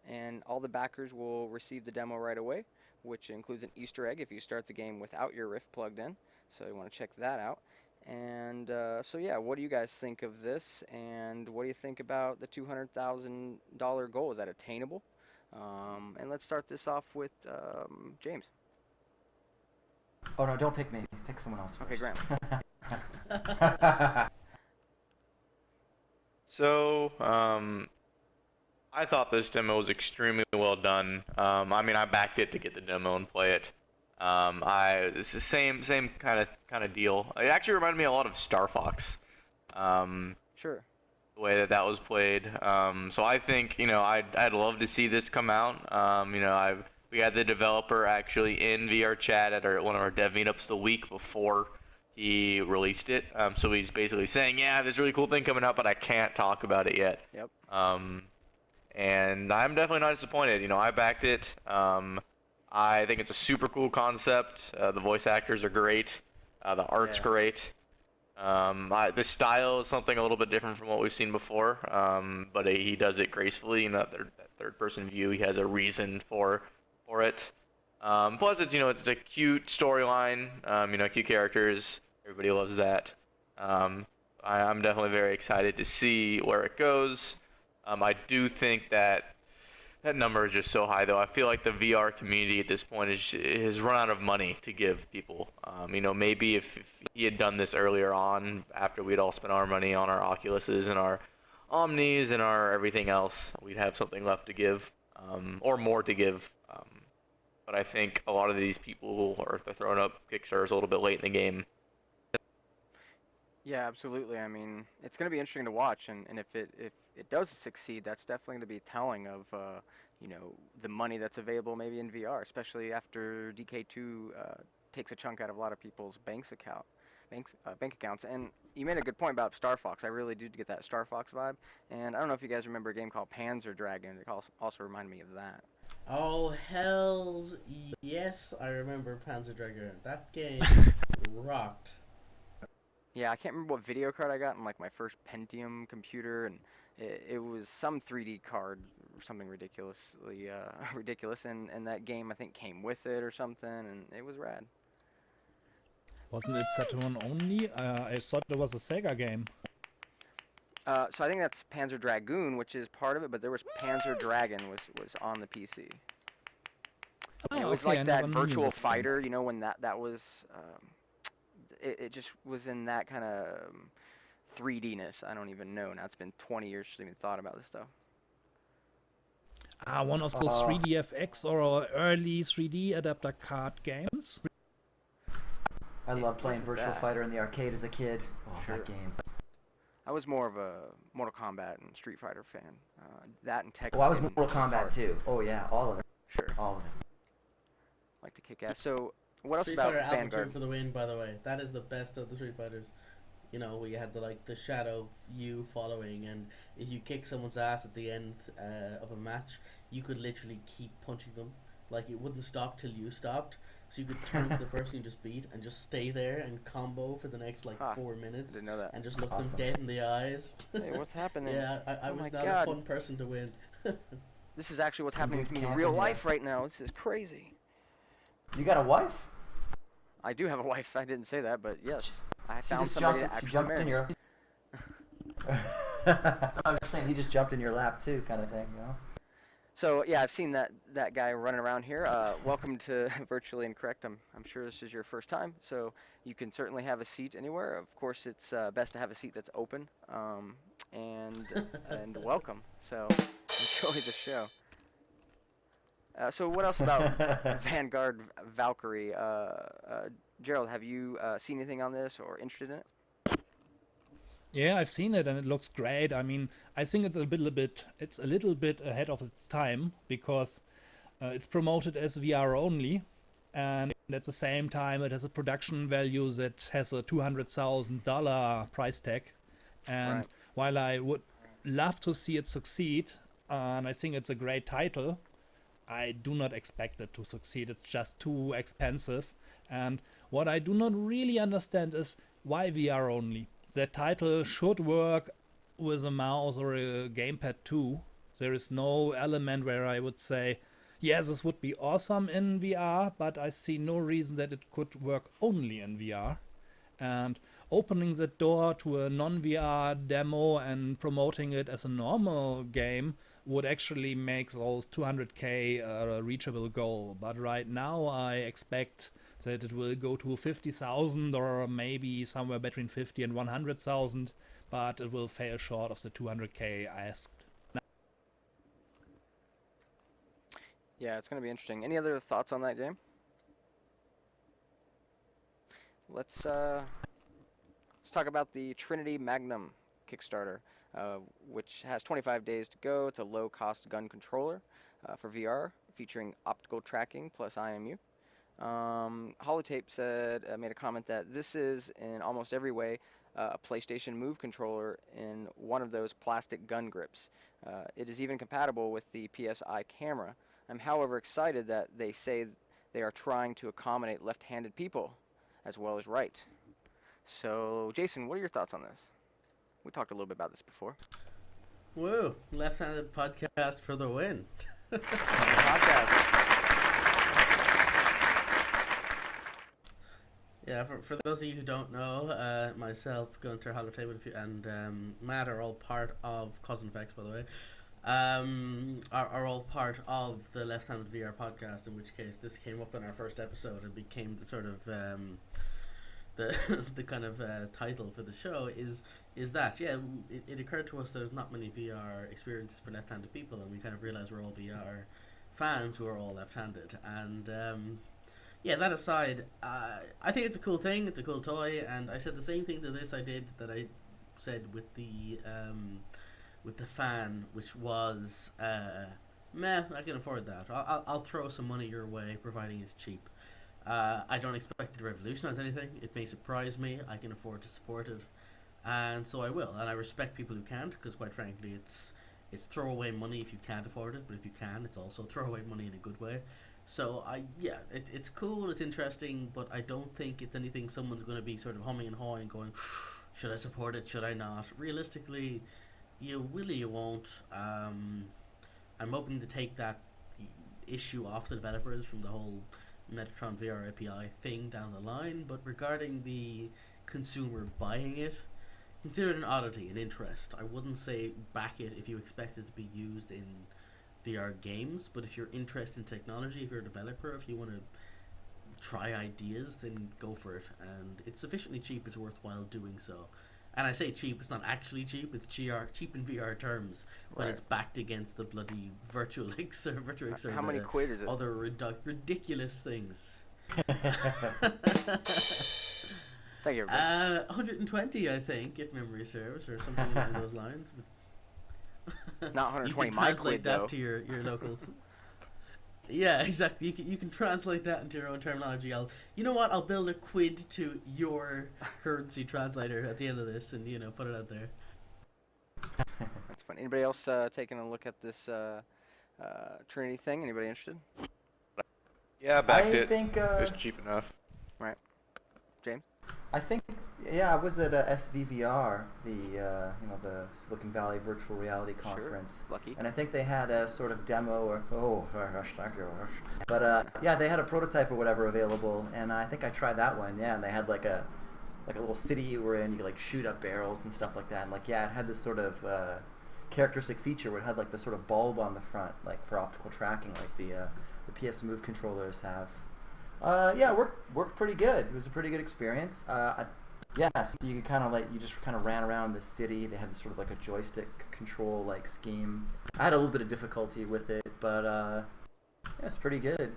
And all the backers will receive the demo right away, which includes an Easter egg if you start the game without your Rift plugged in. So you want to check that out. And so yeah, what do you guys think of this? And what do you think about the $200,000 goal? Is that attainable? And let's start this off with James. Oh no, don't pick me. Pick someone else. Okay, first. Graham. So, I thought this demo was extremely well done. I mean, I backed it to get the demo and play it. It's the same kind of deal. It actually reminded me a lot of Star Fox. Sure. The way that was played. So I think, I'd love to see this come out. We had the developer actually in VR chat at one of our dev meetups the week before he released it. So he's basically saying, yeah, there's a really cool thing coming out, but I can't talk about it yet. Yep. And I'm definitely not disappointed. I backed it. I think it's a super cool concept. The voice actors are great. The art's great. The style is something a little bit different from what we've seen before, but he does it gracefully. That third-person view, he has a reason for it. Plus, it's a cute storyline. Cute characters. Everybody loves that. I'm definitely very excited to see where it goes. I do think that number is just so high, though. I feel like the VR community at this point has run out of money to give people. Maybe if he had done this earlier on, after we'd all spent our money on our Oculuses and our Omnis and our everything else, we'd have something left to give, or more to give. But I think a lot of these people they're throwing up Kickstarters a little bit late in the game. Yeah, absolutely. I mean, it's going to be interesting to watch, and if it does succeed, that's definitely going to be telling of the money that's available maybe in VR, especially after DK2 takes a chunk out of a lot of people's bank accounts. And you made a good point about Star Fox. I really did get that Star Fox vibe, and I don't know if you guys remember a game called Panzer Dragon. It also reminded me of that. Oh, hells yes, I remember Panzer Dragoon. That game rocked. Yeah, I can't remember what video card I got in like my first Pentium computer, and it was some 3D card, something ridiculously ridiculous, and that game I think came with it or something, and it was rad. Wasn't it Saturn only? I thought it was a Sega game. So I think that's Panzer Dragoon, which is part of it, but there was Panzer Dragon was on the PC. And it was okay, like that virtual fighter, when that was, it just was in that kind of 3D-ness. I don't even know. Now it's been 20 years since I even thought about this stuff. One of those 3DFX or early 3D adapter card games. I love playing wasn't Virtual bad. Fighter in the arcade as a kid. Oh, Sure. that game. I was more of a Mortal Kombat and Street Fighter fan. That and Tekken. Oh, I was and Mortal just Kombat hard. too. Oh yeah, all of it. Sure. All of it. Like to kick ass. So, what else Street about Fighter Alpha 2 Vanguard? for the win, by the way. That is the best of the Street Fighters. We had the shadow you following, and if you kick someone's ass at the end of a match, you could literally keep punching them. Like, it wouldn't stop till you stopped. So you could turn to the person you just beat and just stay there and combo for the next 4 minutes Didn't know that. and just look Awesome. them dead in the eyes. Hey, what's happening? Yeah, I Oh was my not God. a fun person to win. This is actually what's happening dudes to me in camping real here. life right now. This is crazy. You got a wife? I do have a wife. I didn't say that, but yes, I She found just somebody jumped, to she actually jumped marry. in your. I was saying he just jumped in your lap too, kind of thing, So yeah, I've seen that guy running around here. Welcome to Virtually Incorrect. I'm sure this is your first time, so you can certainly have a seat anywhere. Of course, it's best to have a seat that's open, and welcome. So enjoy the show. So what else about Vanguard Valkyrie? Gerald, have you seen anything on this or interested in it? Yeah, I've seen it and it looks great. I mean, I think it's a little bit ahead of its time because it's promoted as VR only, and at the same time it has a production value that has a $200,000 price tag. And Right. while I would love to see it succeed, and I think it's a great title, I do not expect it to succeed. It's just too expensive. And what I do not really understand is why VR only. The title should work with a mouse or a gamepad too. There is no element where I would say, yes, this would be awesome in VR, but I see no reason that it could work only in VR. And opening the door to a non-VR demo and promoting it as a normal game would actually make those 200k a reachable goal. But right now I expect that it will go to 50,000 or maybe somewhere between 50 and 100,000, but it will fail short of the 200k asked. Yeah, it's going to be interesting. Any other thoughts on that game? Let's talk about the Trinity Magnum Kickstarter, which has 25 days to go. It's a low-cost gun controller for VR, featuring optical tracking plus IMU. Holotape made a comment that this is in almost every way a PlayStation Move controller in one of those plastic gun grips. It is even compatible with the PSI camera. I'm however excited that they say they are trying to accommodate left-handed people as well as right. So, Jason, what are your thoughts on this? We talked a little bit about this before. Woo! Left-handed podcast for the win. Podcast. Yeah, for those of you who don't know, myself, Gunter, Holotape, and Matt are all part of Cause and Effects, by the way. Are all part of the Left-Handed VR podcast. In which case, this came up in our first episode and became the sort of the the kind of title for the show. Is that it occurred to us there's not many VR experiences for left-handed people, and we kind of realized we're all VR fans who are all left-handed, and. Yeah, that aside, I think it's a cool thing. It's a cool toy, and I said the same thing to this I did that I said with the fan, which was meh. I can afford that. I'll throw some money your way, providing it's cheap. I don't expect it to revolutionize anything. It may surprise me. I can afford to support it, and so I will. And I respect people who can't, because quite frankly, it's throwaway money if you can't afford it. But if you can, it's also throwaway money in a good way. So it's cool, it's interesting, but I don't think it's anything someone's going to be sort of humming and hawing, going, should I support it, should I not? Realistically, you will or you won't. I'm hoping to take that issue off the developers from the whole Metatron VR API thing down the line, but regarding the consumer buying it, consider it an oddity, an interest. I wouldn't say back it if you expect it to be used in VR games, but if you're interested in technology, if you're a developer, if you want to try ideas, then go for it. And it's sufficiently cheap, it's worthwhile doing so. And I say cheap, it's not actually cheap, it's cheap in VR terms, when it's backed against the bloody Virtualix or Virtuix or How many quid is it? other ridiculous things. Thank you, everybody. 120, I think, if memory serves, or something along those lines. Not 120 you can my translate quid, that though. to your local. Yeah, exactly. You can translate that into your own terminology. You know what? I'll build a quid to your currency translator at the end of this, and put it out there. That's fun. Anybody else taking a look at this Trinity thing? Anybody interested? Yeah, I backed it. I think It's cheap enough. Right. James? I think, yeah, I was at SVVR, the Silicon Valley Virtual Reality Conference. Sure. Lucky. And I think they had a sort of demo thank you. But yeah, they had a prototype or whatever available, and I think I tried that one. Yeah, and they had like a little city you were in. You could like shoot up barrels and stuff like that. And like, yeah, it had this sort of characteristic feature where it had like the sort of bulb on the front, like for optical tracking, like the PS Move controllers have. Yeah, it worked pretty good. It was a pretty good experience. Yeah, so you just kind of ran around the city. They had this sort of like a joystick control like scheme. I had a little bit of difficulty with it, but yeah, it's pretty good.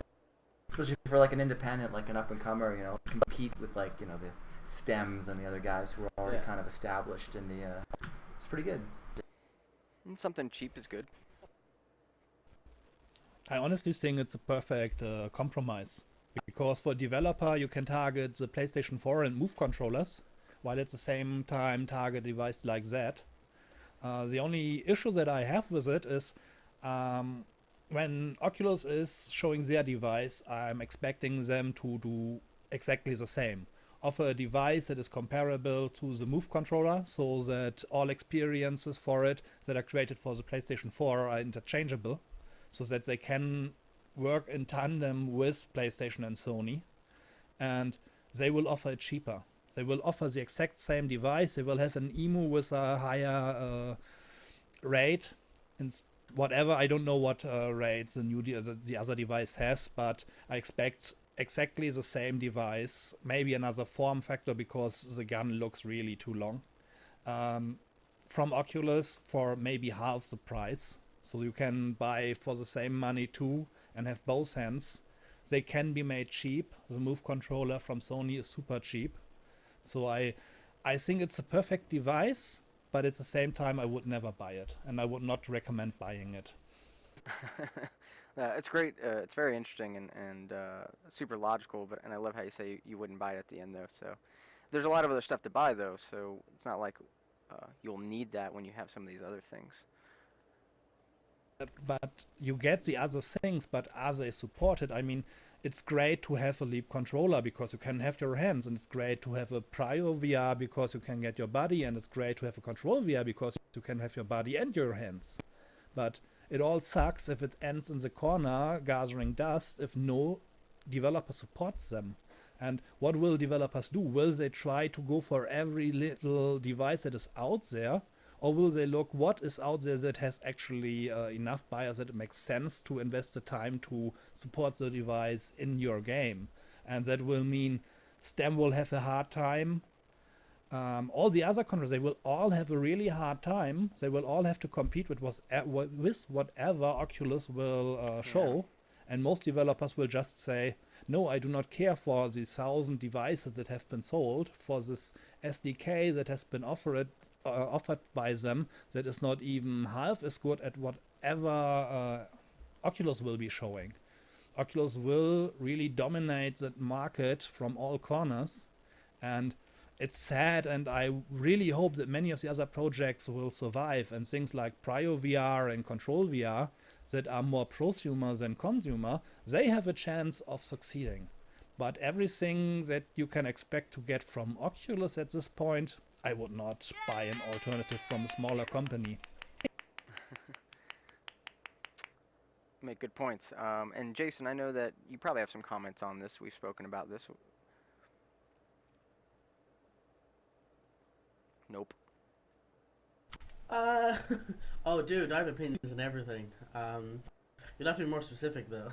Especially for like an independent, like an up and comer, compete with like the Stems and the other guys who are already kind of established in the. It's pretty good. Something cheap is good. I honestly think it's a perfect compromise. Because for a developer, you can target the PlayStation 4 and Move controllers, while at the same time target a device like that. The only issue that I have with it is when Oculus is showing their device, I'm expecting them to do exactly the same. Offer a device that is comparable to the Move controller, so that all experiences for it that are created for the PlayStation 4 are interchangeable, so that they can work in tandem with PlayStation and Sony, and they will offer it cheaper. They will offer the exact same device. They will have an EMU with a higher rate and whatever. I don't know what rate the other device has, but I expect exactly the same device, maybe another form factor because the gun looks really too long, from Oculus for maybe half the price. So you can buy for the same money two and have both hands, they can be made cheap. The Move controller from Sony is super cheap. So I think it's a perfect device, but at the same time I would never buy it, and I would not recommend buying it. It's great. It's very interesting and super logical. But I love how you say you wouldn't buy it at the end though. So there's a lot of other stuff to buy though. So it's not like you'll need that when you have some of these other things. But you get the other things, but are they supported? I mean, it's great to have a Leap controller because you can have your hands, and it's great to have a Prio VR because you can get your body, and it's great to have a Control VR because you can have your body and your hands. But it all sucks if it ends in the corner gathering dust if no developer supports them. And what will developers do? Will they try to go for every little device that is out there? Or will they look what is out there that has actually enough buyers that it makes sense to invest the time to support the device in your game? And that will mean STEM will have a hard time. All the other countries, they will all have a really hard time. They will all have to compete with whatever Oculus will show. And most developers will just say, no, I do not care for the 1,000 devices that have been sold, for this SDK that has been offered by them that is not even half as good at whatever Oculus will be showing. Oculus will really dominate that market from all corners, and it's sad, and I really hope that many of the other projects will survive, and things like Prio VR and Control VR that are more prosumer than consumer, they have a chance of succeeding. But everything that you can expect to get from Oculus at this point, I would not buy an alternative from a smaller company. Make good points. And Jason, I know that you probably have some comments on this. We've spoken about this. Nope. Uh, oh, dude, I have opinions on everything. You'll have to be more specific, though.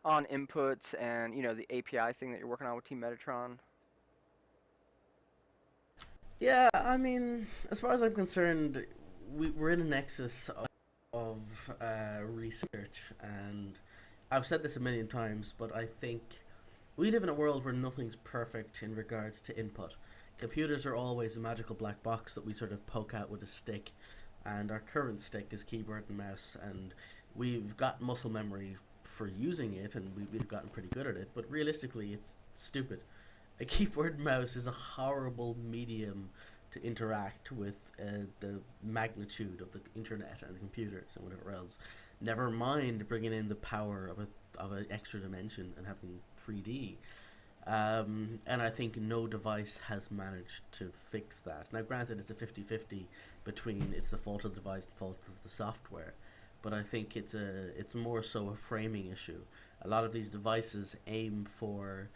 On inputs and the API thing that you're working on with Team Metatron. Yeah, I mean, as far as I'm concerned, we're in a nexus of research, and I've said this a million times, but I think we live in a world where nothing's perfect in regards to input. Computers are always a magical black box that we sort of poke out with a stick, and our current stick is keyboard and mouse, and we've got muscle memory for using it, and we've gotten pretty good at it, but realistically, it's stupid. A keyboard and mouse is a horrible medium to interact with the magnitude of the internet and computers and whatever else. Never mind bringing in the power of an extra dimension and having 3D. And I think no device has managed to fix that. Now, granted, it's a 50-50 between it's the fault of the device and fault of the software, but I think it's more so a framing issue. A lot of these devices aim for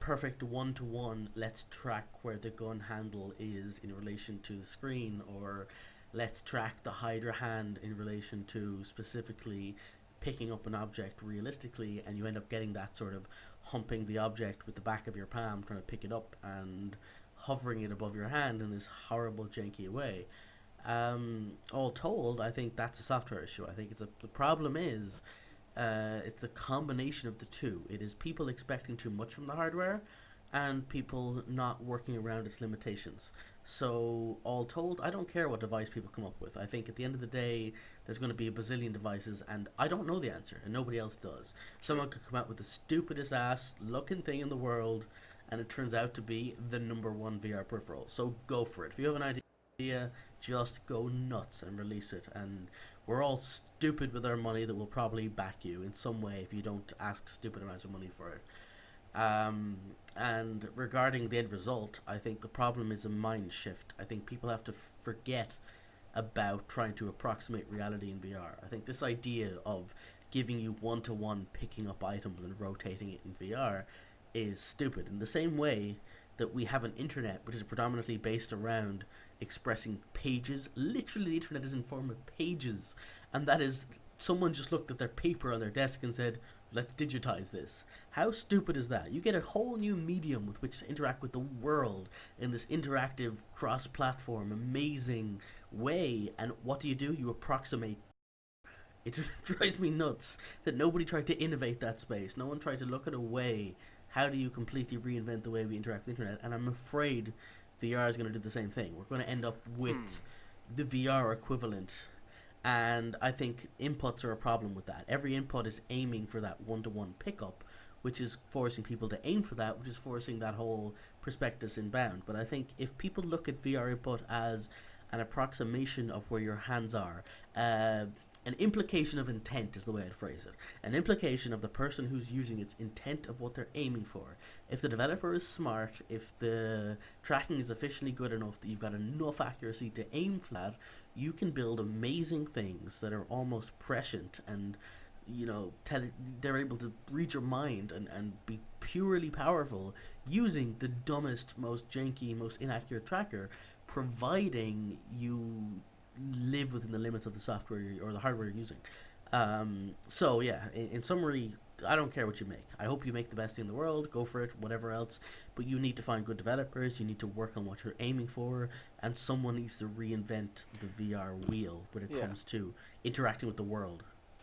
perfect one-to-one, let's track where the gun handle is in relation to the screen, or let's track the Hydra hand in relation to specifically picking up an object realistically, and you end up getting that sort of humping the object with the back of your palm, trying to pick it up and hovering it above your hand in this horrible janky way. All told, I think that's a software issue. I think the problem is it's a combination of the two. It is people expecting too much from the hardware and people not working around its limitations. So, all told, I don't care what device people come up with. I think at the end of the day, there's going to be a bazillion devices, and I don't know the answer, and nobody else does. Someone could come out with the stupidest ass looking thing in the world, and it turns out to be the number one VR peripheral. So go for it. If you have an idea, just go nuts and release it. And we're all stupid with our money that will probably back you in some way if you don't ask stupid amounts of money for it. And regarding the end result, I think the problem is a mind shift. I think people have to forget about trying to approximate reality in VR. I think this idea of giving you one-to-one picking up items and rotating it in VR is stupid. In the same way that we have an internet which is predominantly based around expressing pages. Literally, the internet is in form of pages, and that is someone just looked at their paper on their desk and said, let's digitize this. How stupid is that? You get a whole new medium with which to interact with the world in this interactive cross-platform amazing way, and what do? You approximate It just drives me nuts that nobody tried to innovate that space. No one tried to look at a way. How do you completely reinvent the way we interact with the internet? And I'm afraid VR is going to do the same thing. We're going to end up Hmm. with the VR equivalent, and I think inputs are a problem with that. Every input is aiming for that one-to-one pickup, which is forcing people to aim for that, which is forcing that whole prospectus inbound. But I think if people look at VR input as an approximation of where your hands are, uh, an implication of intent is the way I'd phrase it. An implication of the person who's using its intent of what they're aiming for. If the developer is smart, if the tracking is efficiently good enough that you've got enough accuracy to aim for that, you can build amazing things that are almost prescient and they're able to read your mind and be purely powerful using the dumbest, most janky, most inaccurate tracker, providing you live within the limits of the software or the hardware you're using. So yeah, in summary, I don't care what you make. I hope you make the best thing in the world. Go for it, whatever else. But you need to find good developers. You need to work on what you're aiming for, and someone needs to reinvent the VR wheel when it Yeah. comes to interacting with the world.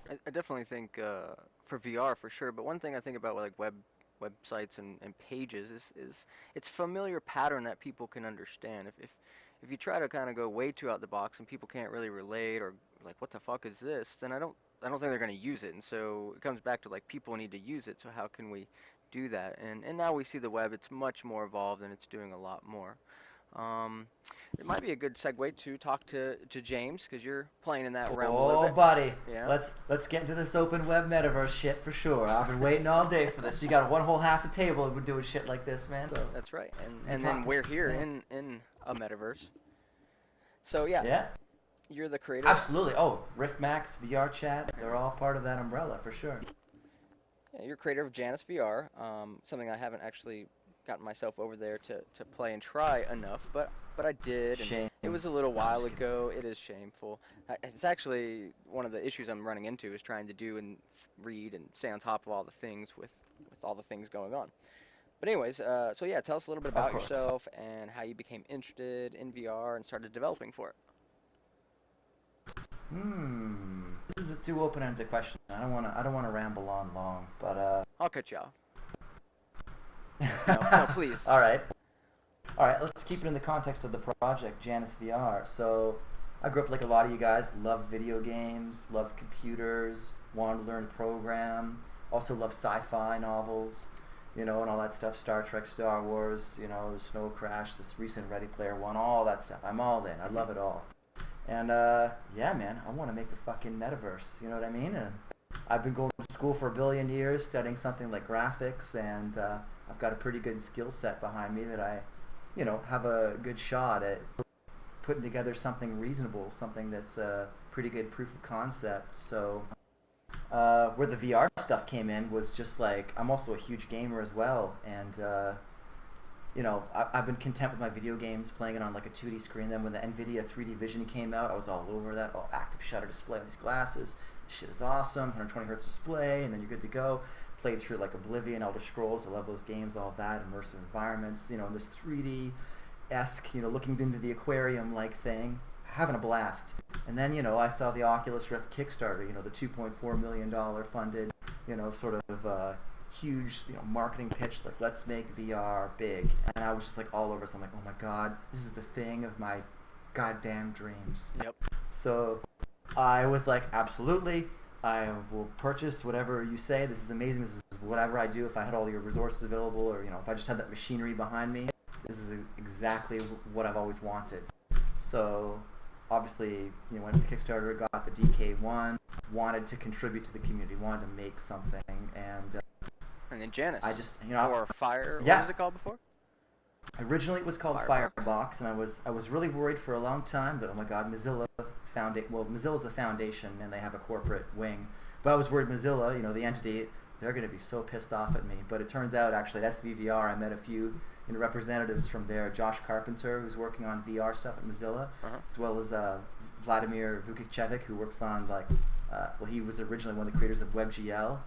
I definitely think for VR for sure. But one thing I think about with like websites and pages is it's familiar pattern that people can understand. If you try to kind of go way too out the box and people can't really relate or like what the fuck is this, then I don't think they're going to use it. And so it comes back to like people need to use it. So how can we do that? And now we see the web. It's much more evolved and it's doing a lot more. Um, it might be a good segue to talk to James because you're playing in that realm a little Oh, bit. buddy, Yeah. let's get into this open web metaverse shit for sure. I've been waiting all day for this. You got one whole half the table we're doing shit like this, man. So That's right, you and then talking? we're here Yeah. in a metaverse. So yeah, Yeah, you're the creator of absolutely. Oh, Riftmax, VR Chat, they're all part of that umbrella for sure. yeah, you're creator of Janus VR. Something I haven't actually gotten myself over there to play and try enough, but I did, and Shame. it was a little No, I'm while just kidding. ago. It is shameful. It's actually one of the issues I'm running into is trying to do and read and stay on top of all the things with all the things going on. But anyways, so yeah, tell us a little bit Of about course. yourself and how you became interested in VR and started developing for it. This is a too open-ended question. I don't wanna ramble on long, but I'll cut you off. No, no, please. All right. All right, let's keep it in the context of the project, Janus VR. So, I grew up like a lot of you guys, loved video games, loved computers, wanted to learn to program, also loved sci-fi novels, and all that stuff, Star Trek, Star Wars, the Snow Crash, this recent Ready Player One, all that stuff. I'm all in. I love it all. And yeah, man, I want to make the fucking metaverse. You know what I mean? And I've been going to school for a billion years, studying something like graphics, and I've got a pretty good skill set behind me that I have a good shot at putting together something reasonable, something that's a pretty good proof of concept. So where the VR stuff came in was just like I'm also a huge gamer as well, and I've been content with my video games, playing it on like a 2D screen. Then when the NVIDIA 3D Vision came out, I was all over that. Oh, active shutter display on these glasses. This shit is awesome. 120 hertz display, and then you're good to go. Played through like Oblivion, Elder Scrolls. I love those games, all of that, immersive environments. In this 3D esque, looking into the aquarium like thing, having a blast. And then I saw the Oculus Rift Kickstarter. The 2.4 million dollar funded, sort of huge marketing pitch like let's make VR big, and I was just like all over. So I'm like, oh my god, this is the thing of my goddamn dreams. Yep. So I was like, absolutely, I will purchase whatever you say. This is amazing. This is whatever I do. If I had all your resources available, or if I just had that machinery behind me, this is exactly what I've always wanted. So obviously, went to Kickstarter, got the DK1, wanted to contribute to the community, wanted to make something, and And then Janus. I just, Or Fire. What yeah. was it called before? Originally it was called Firebox? Firebox, and I was really worried for a long time that, oh my god, Mozilla Mozilla's a foundation and they have a corporate wing, but I was worried Mozilla, the entity, they're going to be so pissed off at me. But it turns out actually at SVVR I met a few representatives from there, Josh Carpenter, who's working on VR stuff at Mozilla, Uh-huh. as well as Vladimir Vukicevic, who works on he was originally one of the creators of WebGL.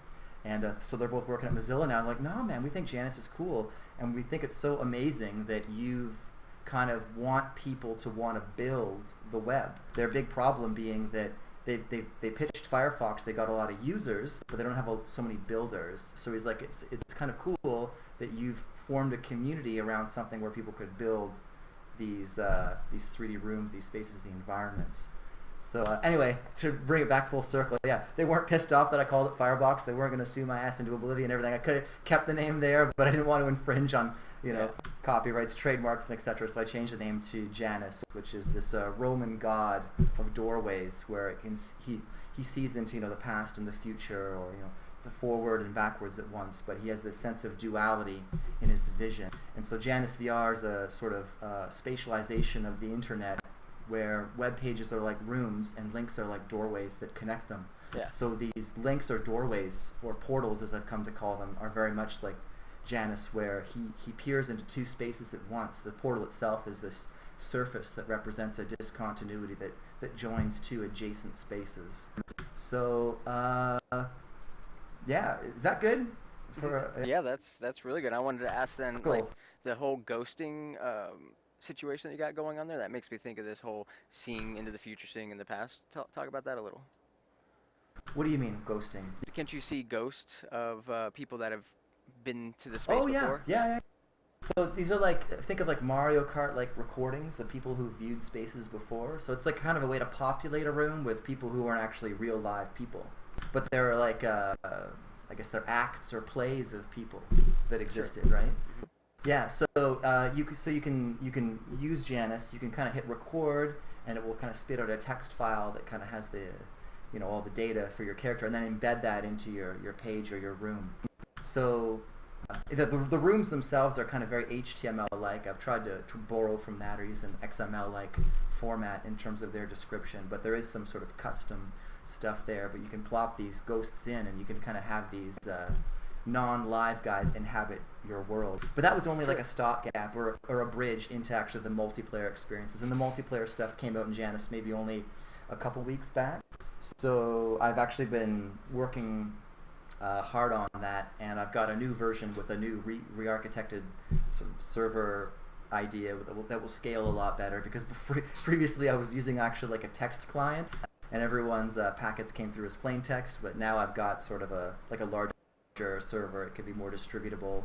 And so they're both working at Mozilla now. I'm like, no, man, we think Janus is cool, and we think it's so amazing that you've kind of want people to want to build the web. Their big problem being that they pitched Firefox. They got a lot of users, but they don't have so many builders. So he's like, it's kind of cool that you've formed a community around something where people could build these 3D rooms, these spaces, the environments. So anyway, to bring it back full circle, yeah, they weren't pissed off that I called it Firebox. They weren't going to sue my ass into oblivion and everything. I could have kept the name there, but I didn't want to infringe on, copyrights, trademarks, and etc. So I changed the name to Janus, which is this Roman god of doorways, where he sees into the past and the future, or the forward and backwards at once. But he has this sense of duality in his vision. And so Janus VR is a sort of spatialization of the internet, where web pages are like rooms and links are like doorways that connect them. Yeah. So these links or doorways, or portals as I've come to call them, are very much like Janus, where he peers into two spaces at once. The portal itself is this surface that represents a discontinuity that joins two adjacent spaces. So, yeah, is that good? Yeah, that's really good. I wanted to ask then, Cool. like, the whole ghosting situation that you got going on there, that makes me think of this whole seeing into the future, seeing in the past. Talk about that a little. What do you mean, ghosting? Can't you see ghosts of people that have been to the space Oh, before? yeah. So these are think of like Mario Kart like recordings of people who viewed spaces before. So it's like kind of a way to populate a room with people who aren't actually real live people, but they're like I guess they're acts or plays of people that existed, right? Yeah. So you can use Janus. You can kind of hit record, and it will kind of spit out a text file that kind of has the all the data for your character, and then embed that into your page or your room. So the rooms themselves are kind of very HTML-like. I've tried to borrow from that or use an XML-like format in terms of their description, but there is some sort of custom stuff there. But you can plop these ghosts in, and you can kind of have these non-live guys inhabit your world. But that was only like a stopgap or a bridge into actually the multiplayer experiences. And the multiplayer stuff came out in Janus maybe only a couple weeks back. So I've actually been working hard on that, and I've got a new version with a new re-architected sort of server idea that will scale a lot better, because previously I was using actually like a text client, and everyone's packets came through as plain text, but now I've got sort of a larger server. It could be more distributable,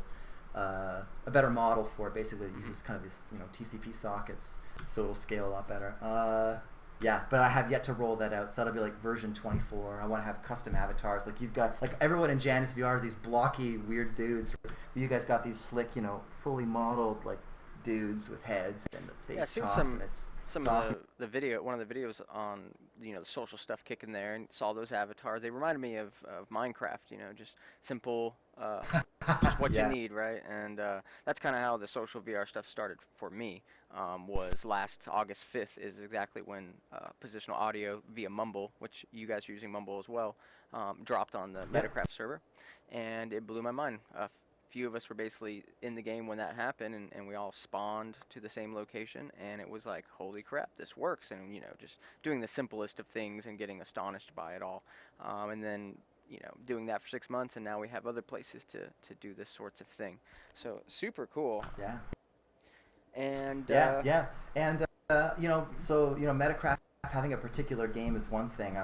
a better model for it. Basically, it uses kind of these TCP sockets, so it'll scale a lot better. Yeah, but I have yet to roll that out, so that'll be like version 24. I want to have custom avatars. Like you've got, like everyone in Janus VR is these blocky, weird dudes. You guys got these slick, fully modeled like dudes with heads and the face. Yeah, I've seen some awesome. of the video, one of the videos on the social stuff kicking there, and saw those avatars. They reminded me of Minecraft. Just simple, just what Yeah. you need, right? And that's kind of how the social VR stuff started for me. Was last August 5th is exactly when positional audio via Mumble, which you guys are using Mumble as well, dropped on the Metacraft server, and it blew my mind. A few of us were basically in the game when that happened, and we all spawned to the same location, and it was like, holy crap, this works. And just doing the simplest of things and getting astonished by it all, and then doing that for 6 months, and now we have other places to do this sorts of thing. So super cool. Yeah. And Yeah, and so Metacraft having a particular game is one thing.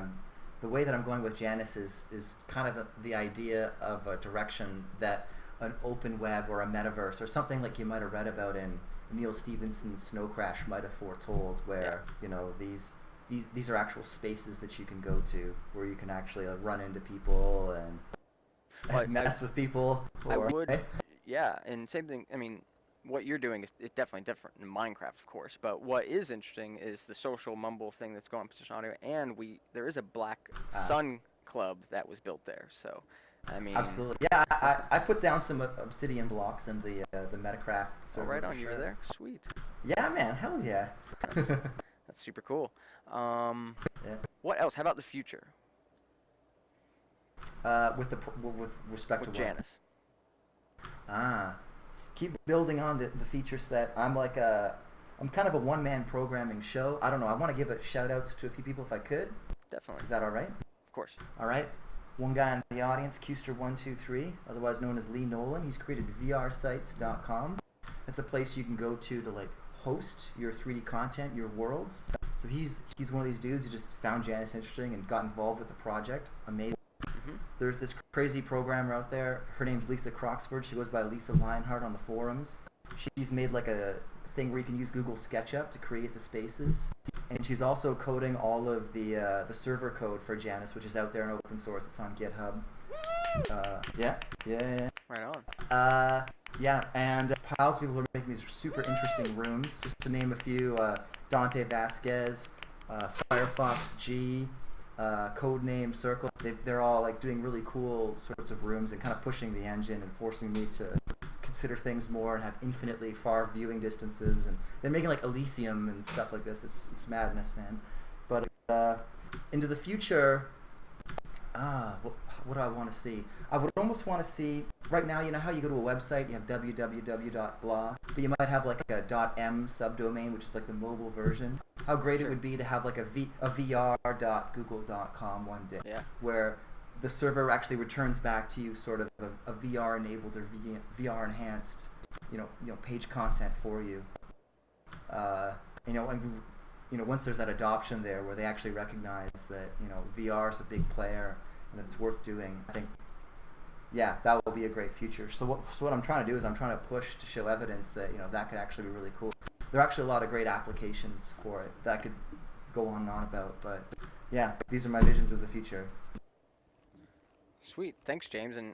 The way that I'm going with Janus is kind of the idea of a direction that an open web or a metaverse or something like you might have read about in Neil Stephenson's Snow Crash might have foretold, where these are actual spaces that you can go to, where you can actually run into people and mess with people. Yeah, and same thing. I mean, what you're doing is definitely different than Minecraft, of course. But what is interesting is the social Mumble thing that's going on position audio, and there is a Black Sun Club that was built there. So, I mean, absolutely, yeah. I put down some obsidian blocks in the Metacraft server. Oh, right on, for you were sure. there. Sweet. Yeah, man, hell yeah. That's super cool. Yeah. What else? How about the future? With respect With to what? Janus. Keep building on the feature set. I'm kind of a one-man programming show. I don't know. I want to give shout outs to a few people if I could. Definitely. Is that all right? Of course. All right. One guy in the audience, Custer123, otherwise known as Lee Nolan. He's created vrsites.com. It's a place you can go to like host your 3D content, your worlds. So he's one of these dudes who just found Janus interesting and got involved with the project. Amazing. Hmm. There's this crazy programmer out there. Her name's Lisa Croxford. She goes by Lisa Lionheart on the forums. She's made like a thing where you can use Google SketchUp to create the spaces, and she's also coding all of the server code for Janus, which is out there in open source. It's on GitHub. Yeah. Right on. Yeah, and piles of people who are making these super interesting rooms. Just to name a few, Dante Vasquez, Firefox G, Codename Circle. They're all like doing really cool sorts of rooms and kind of pushing the engine and forcing me to consider things more and have infinitely far viewing distances. And they're making like Elysium and stuff like this. It's madness, man. But into the future, what do I want to see? I would almost want to see, right now, you know how you go to a website, you have www.blah, but you might have like a .m subdomain, which is like the mobile version. How great it would be to have like a vr.google.com one day, Yeah. where the server actually returns back to you sort of a VR enabled or VR enhanced, page content for you. And once there's that adoption there where they actually recognize that, VR is a big player and that it's worth doing, I think, yeah, that will be a great future. So what I'm trying to do is I'm trying to push to show evidence that, that could actually be really cool. There are actually a lot of great applications for it that I could go on and on about, but yeah, these are my visions of the future. Sweet. Thanks, James. And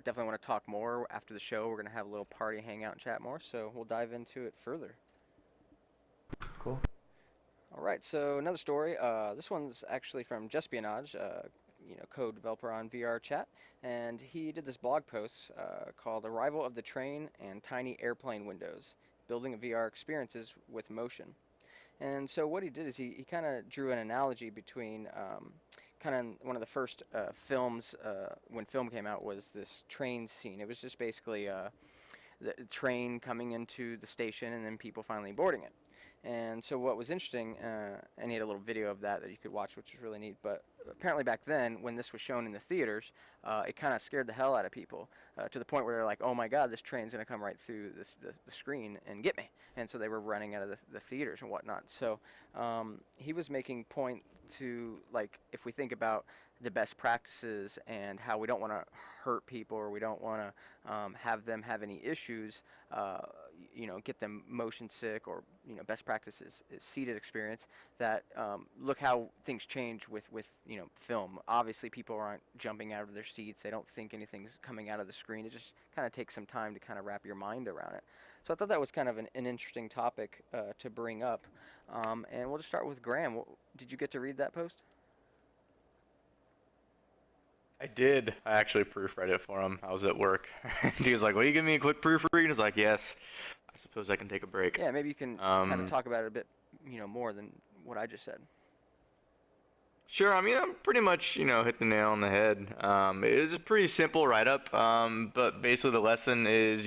definitely want to talk more after the show. We're going to have a little party, hang out, and chat more, so we'll dive into it further. Cool. All right, so another story. This one's actually from Jespionage, code developer on VR Chat, and he did this blog post called "Arrival of the Train and Tiny Airplane Windows: Building VR Experiences with Motion." And so what he did is he kind of drew an analogy between kind of one of the first films when film came out was this train scene. It was just basically the train coming into the station and then people finally boarding it. And so what was interesting, and he had a little video of that you could watch, which was really neat, but apparently back then, when this was shown in the theaters, it kind of scared the hell out of people, to the point where they're like, oh my god, this train's going to come right through the screen and get me. And so they were running out of the theaters and whatnot. So he was making point to, like, if we think about the best practices and how we don't want to hurt people or we don't want to have them have any issues, get them motion sick, or best practices is seated experience, that look how things change with film. Obviously people aren't jumping out of their seats, they don't think anything's coming out of the screen. It just kind of takes some time to kind of wrap your mind around it. So I thought that was kind of an interesting topic to bring up, and we'll just start with Graham. Did you get to read that post? I did. I actually proofread it for him. I was at work. He was like, "Will you give me a quick proofread?" And I was like, "Yes." I suppose I can take a break. Yeah, maybe you can kind of talk about it a bit, more than what I just said. Sure. I mean, I'm pretty much, hit the nail on the head. It is a pretty simple write-up, but basically the lesson is,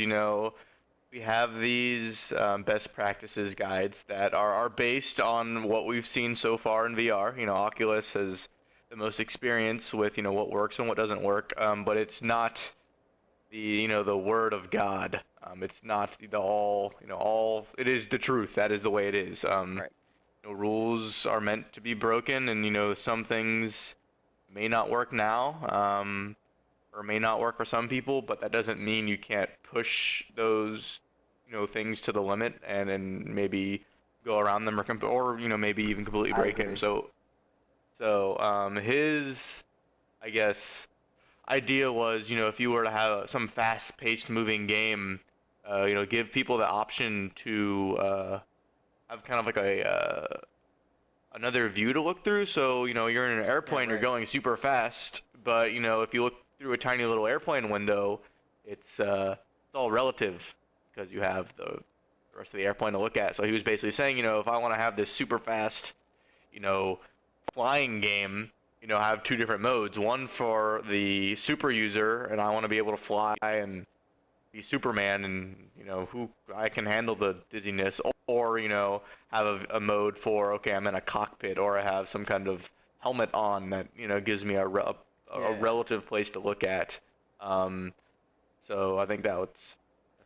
we have these best practices guides that are based on what we've seen so far in VR. Oculus has the most experience with, what works and what doesn't work, but it's not the word of God. It's not all, it is the truth. That is the way it is. Right. Rules are meant to be broken, and, some things may not work now, or may not work for some people, but that doesn't mean you can't push those, things to the limit and then maybe go around them or maybe even completely break them. So his, I guess, idea was, if you were to have some fast-paced moving game, give people the option to have kind of like another view to look through. So, you're in an airplane, Yeah, right. You're going super fast, but, if you look through a tiny little airplane window, it's all relative because you have the rest of the airplane to look at. So he was basically saying, if I want to have this super fast, flying game, have two different modes. One for the super user, and I want to be able to fly and be Superman, and who I can handle the dizziness, or have a mode for, okay, I'm in a cockpit, or I have some kind of helmet on that gives me a relative place to look at. So I think that's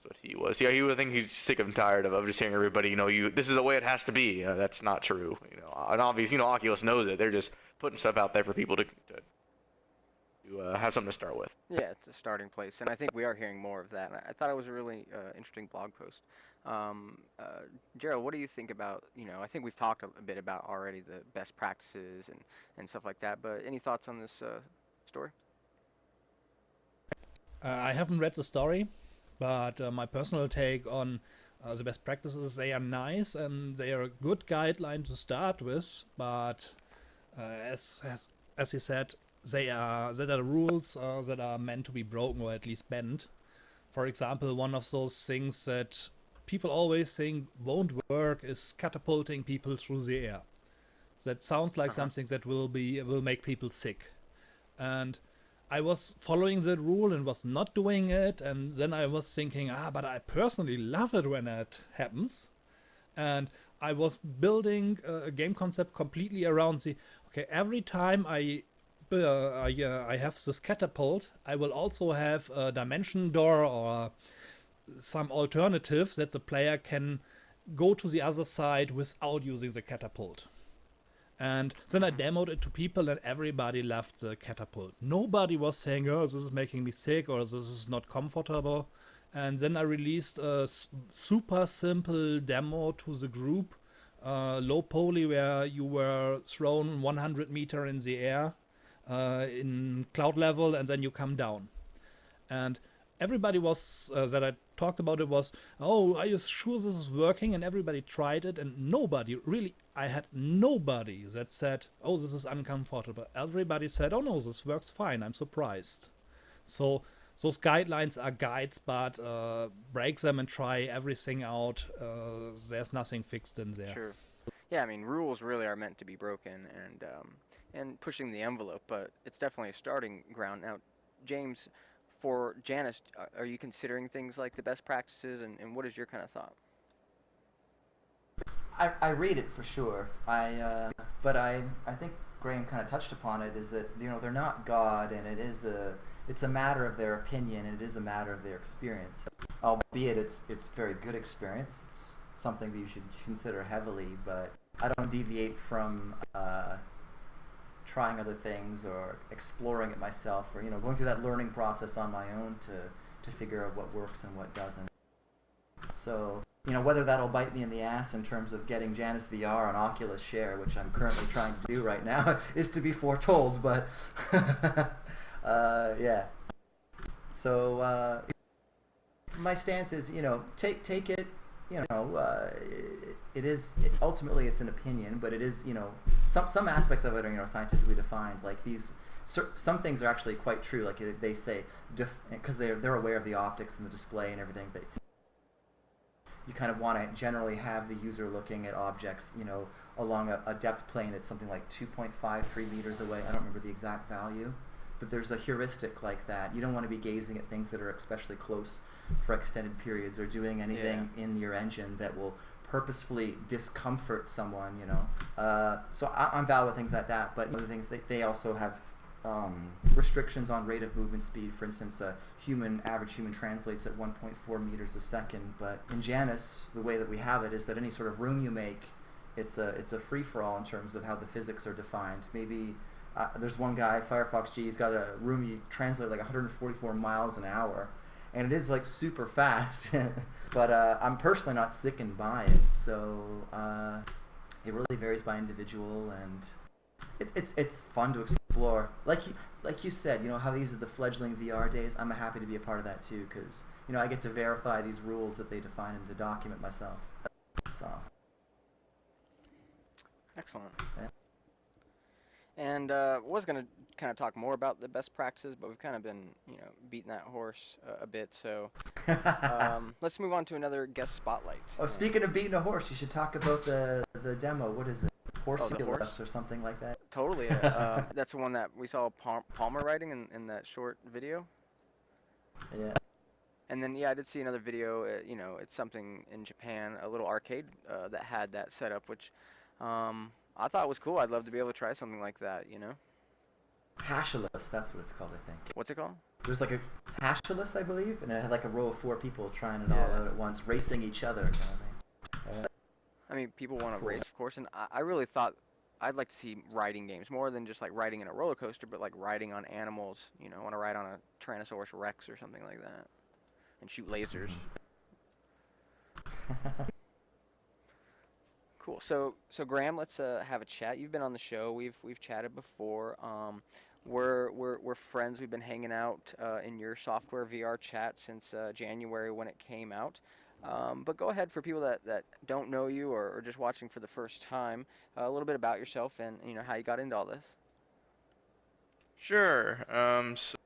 That's what he was. Yeah, he would think he's sick and tired of just hearing everybody, this is the way it has to be. That's not true. And obviously, Oculus knows it. They're just putting stuff out there for people to have something to start with. Yeah, it's a starting place, and I think we are hearing more of that. And I thought it was a really interesting blog post. Gerald, what do you think about, I think we've talked a bit about already the best practices and stuff like that, but any thoughts on this story? I haven't read the story, but my personal take on the best practices, they are nice and they are a good guideline to start with, but as he said, they are rules that are meant to be broken or at least bent. For example, one of those things that people always think won't work is catapulting people through the air. That sounds like something that will make people sick. And I was following that rule and was not doing it, and then I was thinking, but I personally love it when it happens. And I was building a game concept completely around every time I have this catapult, I will also have a dimension door or some alternative that the player can go to the other side without using the catapult. And then I demoed it to people and everybody loved the catapult. Nobody was saying, oh, this is making me sick or this is not comfortable. And then I released a super simple demo to the group, low poly, where you were thrown 100 meter in the air in cloud level and then you come down. And everybody was, that I talked about it was, oh, are you sure this is working? And everybody tried it and nobody, really, I had nobody that said, oh, this is uncomfortable. Everybody said, oh no, this works fine, I'm surprised. So those guidelines are guides, but break them and try everything out. There's nothing fixed in there. Sure. Yeah, I mean, rules really are meant to be broken and pushing the envelope, but it's definitely a starting ground. Now, James, for Janus, are you considering things like the best practices, and what is your kind of thought? I read it for sure. But I think Graham kind of touched upon it, is that they're not God, and it's a matter of their opinion, and it is a matter of their experience. Albeit it's very good experience. It's something that you should consider heavily, but I don't deviate from trying other things or exploring it myself, or going through that learning process on my own to figure out what works and what doesn't. So whether that'll bite me in the ass in terms of getting Janus VR on Oculus Share, which I'm currently trying to do right now, is to be foretold. But yeah. So my stance is, take it. Ultimately it's an opinion, but it is, some aspects of it are, scientifically defined. Like some things are actually quite true. Like they say, because they're aware of the optics and the display and everything, that you kind of want to generally have the user looking at objects, along a depth plane that's something like 2.53 meters away. I don't remember the exact value, but there's a heuristic like that. You don't want to be gazing at things that are especially close for extended periods, or doing anything in your engine that will purposefully discomfort someone, So I'm valid with things like that, but other things, they also have restrictions on rate of movement speed. For instance, average human translates at 1.4 meters a second, but in Janus, the way that we have it is that any sort of room you make, it's a free-for-all in terms of how the physics are defined. Maybe there's one guy, Firefox G, he's got a room you translate like 144 miles an hour, and it is like super fast. But I'm personally not sickened by it, so it really varies by individual, and it's fun to explore. Like you said, how these are the fledgling VR days. I'm happy to be a part of that too, because I get to verify these rules that they define in the document myself. So excellent. Yeah. And was going to kind of talk more about the best practices, but we've kind of been, beating that horse a bit. So let's move on to another guest spotlight. Oh, speaking of beating a horse, you should talk about the demo. What is it? Horse or something like that. Totally. That's the one that we saw Palmer riding in that short video. Yeah. And then, I did see another video. It's something in Japan, a little arcade that had that setup, which I thought was cool. I'd love to be able to try something like that, Hashless, that's what it's called, I think. What's it called? There's like a Hashless, I believe, and it had like a row of 4 people trying it all Yeah. out at once, racing each other kind of thing. I mean, people want to Cool. race, of course, and I really thought I'd like to see riding games more than just like riding in a roller coaster, but like riding on animals. You know, want to ride on a Tyrannosaurus Rex or something like that, and shoot lasers. Cool. So Graham, let's have a chat. You've been on the show. We've chatted before. We're friends. We've been hanging out in your software VR chat since January when it came out. But go ahead for people that don't know you or just watching for the first time, a little bit about yourself and how you got into all this. Sure.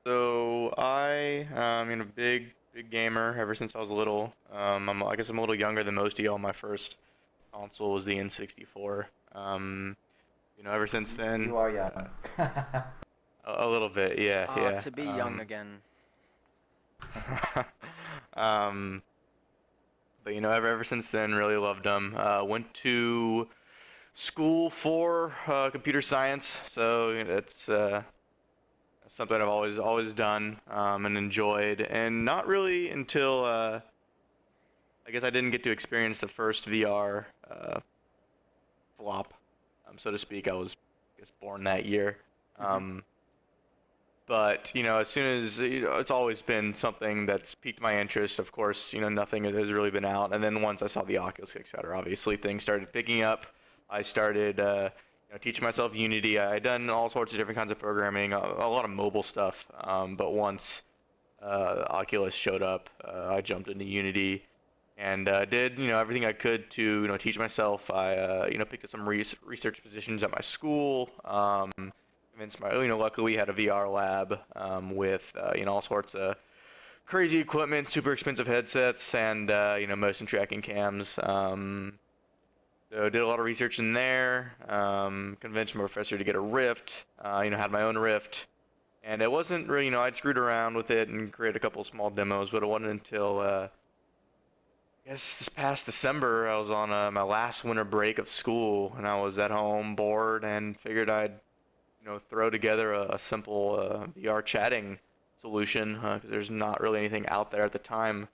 So I, a big gamer ever since I was little. I guess I'm a little younger than most of y'all. My first console was the N64. Ever since then. You are young. A little bit, yeah. To be young again. But ever since then, really loved them. Went to school for computer science, so it's something I've always done and enjoyed. And not really until I guess I didn't get to experience the first VR flop, so to speak. I was, born that year. But as soon as it's always been something that's piqued my interest. Of course, nothing has really been out. And then once I saw the Oculus Kickstarter, obviously things started picking up. I started teaching myself Unity. I had done all sorts of different kinds of programming, a lot of mobile stuff. But once Oculus showed up, I jumped into Unity and did everything I could to teach myself. I picked up some research positions at my school. Convinced luckily we had a VR lab with all sorts of crazy equipment, super expensive headsets, and motion tracking cams. So did a lot of research in there. Convinced my professor to get a Rift. Had my own Rift, and it wasn't really I'd screwed around with it and created a couple of small demos, but it wasn't until I guess this past December I was on my last winter break of school, and I was at home bored and figured I'd throw together a simple VR chatting solution because there's not really anything out there at the time.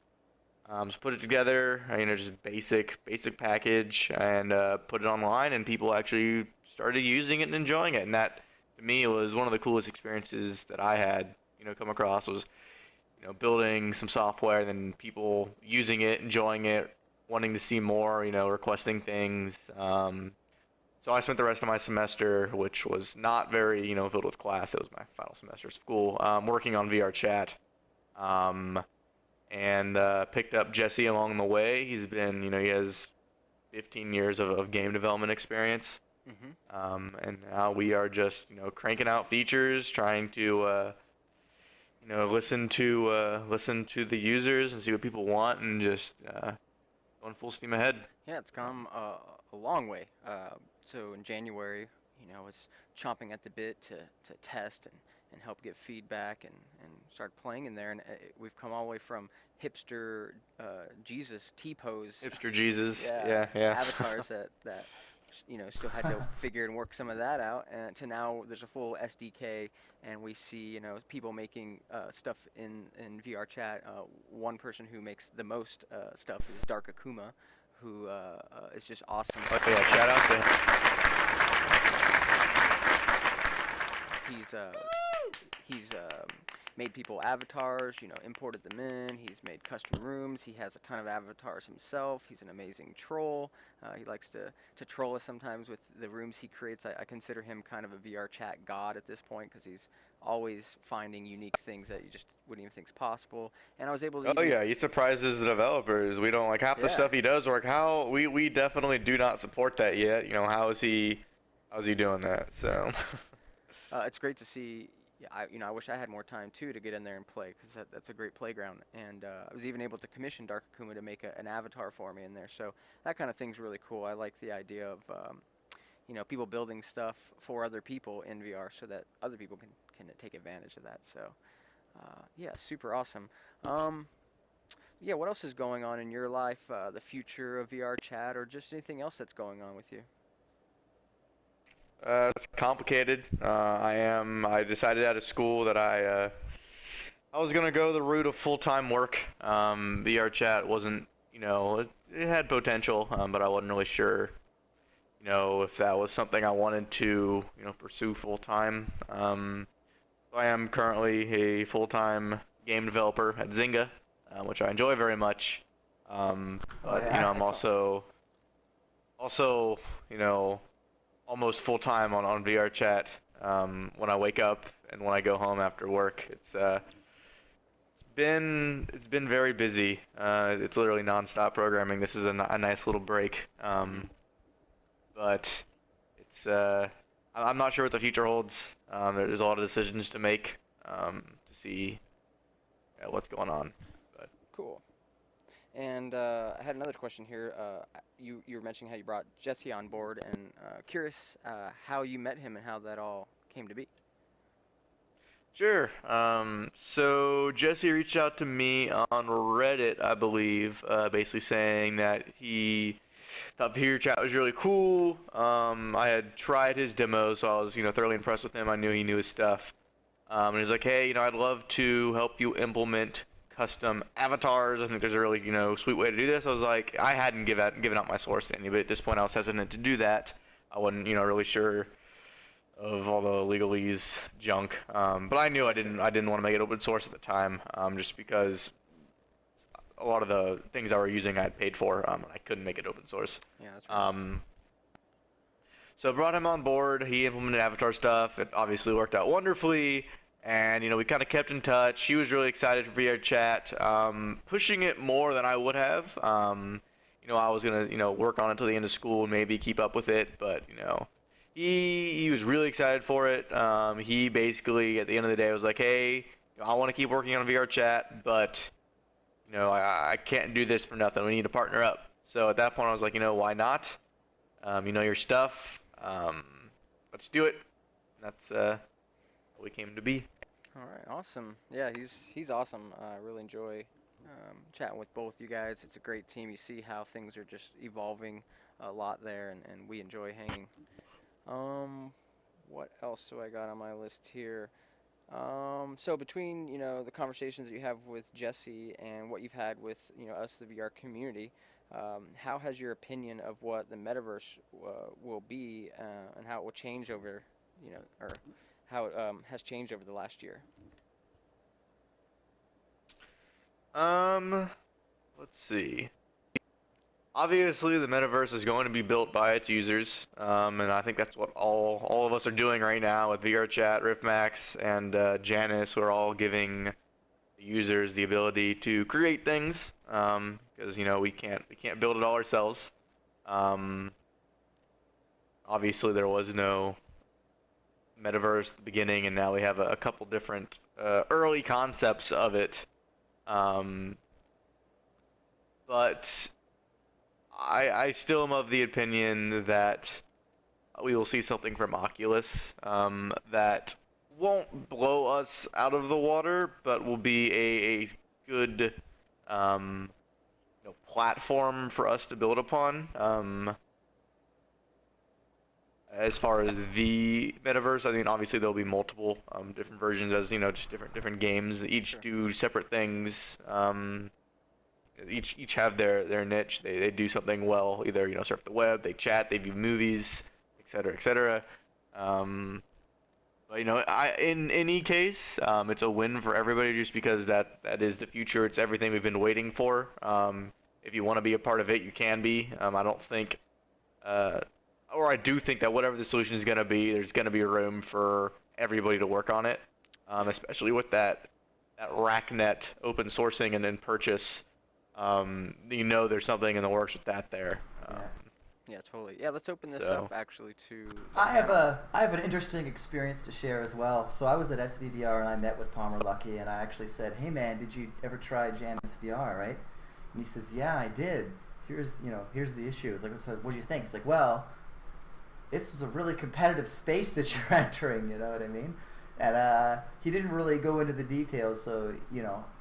So put it together, just basic package, and put it online, and people actually started using it and enjoying it. And that, to me, was one of the coolest experiences that I had, come across was, building some software and then people using it, enjoying it, wanting to see more, requesting things. So I spent the rest of my semester, which was not very, filled with class. It was my final semester of school, working on VR chat, and picked up Jesse along the way. He's been, he has 15 years of game development experience, and now we are just, cranking out features, trying to, listen to the users and see what people want, and just going full steam ahead. Yeah, it's come a long way. So in January, I was chomping at the bit to test and help get feedback and start playing in there. And we've come all the way from hipster Jesus T-pose. Hipster Jesus. Yeah. Yeah. Avatars that still had to figure and work some of that out. And to now there's a full SDK, and we see people making stuff in VR chat. One person who makes the most stuff is Dark Akuma, who is just awesome. Oh yeah, shout out to him. He's made people avatars, imported them in. He's made custom rooms. He has a ton of avatars himself. He's an amazing troll. He likes to troll us sometimes with the rooms he creates. I consider him kind of a VR chat god at this point because he's always finding unique things that you just wouldn't even think is possible. And I was able to. Oh yeah, he surprises the developers. We don't like half the stuff he does work. How we definitely do not support that yet. How's he doing that? So. It's great to see. I wish I had more time too to get in there and play because that's a great playground. And I was even able to commission Dark Akuma to make an avatar for me in there. So that kind of thing's really cool. I like the idea of people building stuff for other people in VR so that other people can take advantage of that. So yeah, super awesome. Yeah, what else is going on in your life? The future of VR chat, or just anything else that's going on with you? It's complicated. I decided out of school that I was gonna go the route of full-time work. VR chat wasn't, it had potential, but I wasn't really sure, if that was something I wanted to, pursue full-time. So I am currently a full-time game developer at Zynga, which I enjoy very much. But yeah, I'm also, almost full-time on VR chat when I wake up and when I go home after work. It's been very busy. It's literally non-stop programming. This is a nice little break. But it's I'm not sure what the future holds. There's a lot of decisions to make to see what's going on. But Cool. And I had another question here. You were mentioning how you brought Jesse on board, and curious how you met him and how that all came to be. sure. So Jesse reached out to me on Reddit, I believe, basically saying that he thought VR chat was really cool. I had tried his demo, so I was, thoroughly impressed with him. I knew he knew his stuff. And he's like, hey, I'd love to help you implement custom avatars. I think there's a really, sweet way to do this. I was like, I hadn't given out my source to anybody at this point. I was hesitant to do that. I wasn't, really sure of all the legalese junk. But I knew I didn't want to make it open source at the time, just because a lot of the things I were using I had paid for, and I couldn't make it open source. Yeah, that's right. So I brought him on board. He implemented Avatar stuff. It obviously worked out wonderfully. And, we kind of kept in touch. He was really excited for VR chat, pushing it more than I would have. I was going to, work on it until the end of school and maybe keep up with it. But, he was really excited for it. He basically, at the end of the day, was like, hey, I want to keep working on VR chat, but, I can't do this for nothing. We need to partner up. So at that point, I was like, why not? You know your stuff. Let's do it. That's how we came to be. All right, awesome. Yeah, he's awesome. I really enjoy chatting with both you guys. It's a great team. You see how things are just evolving a lot there, and we enjoy hanging. What else do I got on my list here? So between the conversations that you have with Jesse and what you've had with us, the VR community, how has your opinion of what the metaverse will be and how it will change over, or how it has changed over the last year? Let's see. Obviously, the metaverse is going to be built by its users, and I think that's what all of us are doing right now with VR Chat, Riftmax, and Janus. We're all giving the users the ability to create things, because we can't build it all ourselves. Obviously, there was no metaverse at the beginning, and now we have a couple different early concepts of it. But I still am of the opinion that we will see something from Oculus that won't blow us out of the water, but will be a good platform for us to build upon. As far as the metaverse, I mean, obviously there'll be multiple different versions, as just different games. Each Sure. do separate things. Each have their niche. They do something well. Either surf the web, they chat, they view movies, etc., etc. But in any case, it's a win for everybody, just because that is the future. It's everything we've been waiting for. If you want to be a part of it, you can be. I don't think, or I do think that whatever the solution is going to be, there's going to be room for everybody to work on it, especially with that RackNet open sourcing and then purchase. There's something in the works with that there. Yeah, totally. Yeah, let's open this So- up actually to. I have an interesting experience to share as well. So I was at SVVR and I met with Palmer Luckey, and I actually said, "Hey man, did you ever try Janus VR, right?" And he says, "Yeah, I did. Here's the issue." I was like, "So what do you think?" He's like, "Well, it's a really competitive space that you're entering, you know what I mean?" And he didn't really go into the details, so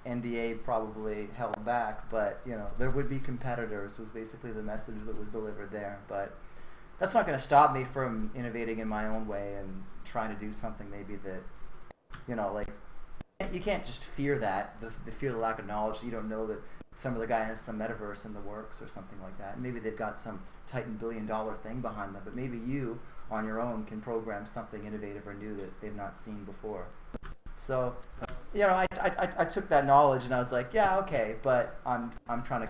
NDA probably held back, but there would be competitors was basically the message that was delivered there. But that's not going to stop me from innovating in my own way and trying to do something maybe that, like you can't just fear that the fear of the lack of knowledge. So you don't know that some other guy has some metaverse in the works or something like that. Maybe they've got some Titan billion-dollar thing behind them, but maybe you on your own can program something innovative or new that they've not seen before. So, I took that knowledge and I was like, yeah, okay, but I'm trying to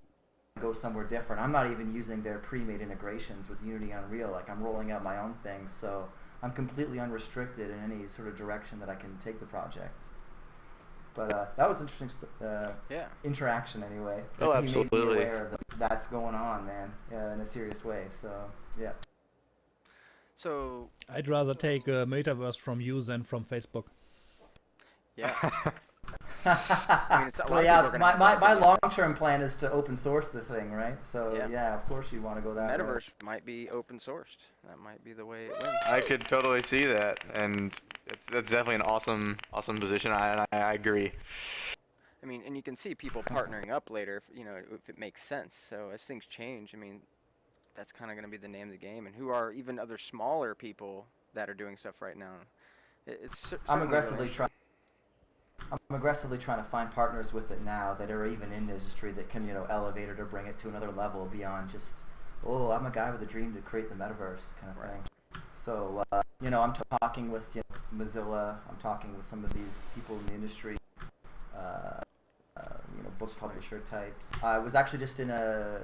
go somewhere different. I'm not even using their pre-made integrations with Unity and Unreal. Like, I'm rolling out my own thing, so I'm completely unrestricted in any sort of direction that I can take the projects. But that was interesting interaction anyway. Oh, He made me absolutely. aware that that's going on, man, in a serious way. So, yeah. So I'd rather take a metaverse from you than from Facebook. yeah, I mean, it's a lot Well, of people are yeah, gonna my, have my, that my opinion. long-term plan is to open source the thing, right? So, Yeah. yeah, of course you want to go that way. Metaverse might be open sourced. That might be the way it wins. I could totally see that, and that's definitely an awesome position. I agree. I mean, and you can see people partnering up later, if it makes sense. So as things change, I mean, that's kind of going to be the name of the game. And who are even other smaller people that are doing stuff right now? It's I'm certainly really interesting. I'm aggressively trying to find partners with it now that are even in the industry that can, elevate it or bring it to another level beyond just, oh, I'm a guy with a dream to create the metaverse kind of Right. thing. So, I'm talking with Mozilla. I'm talking with some of these people in the industry, uh, book publisher types. I was actually just I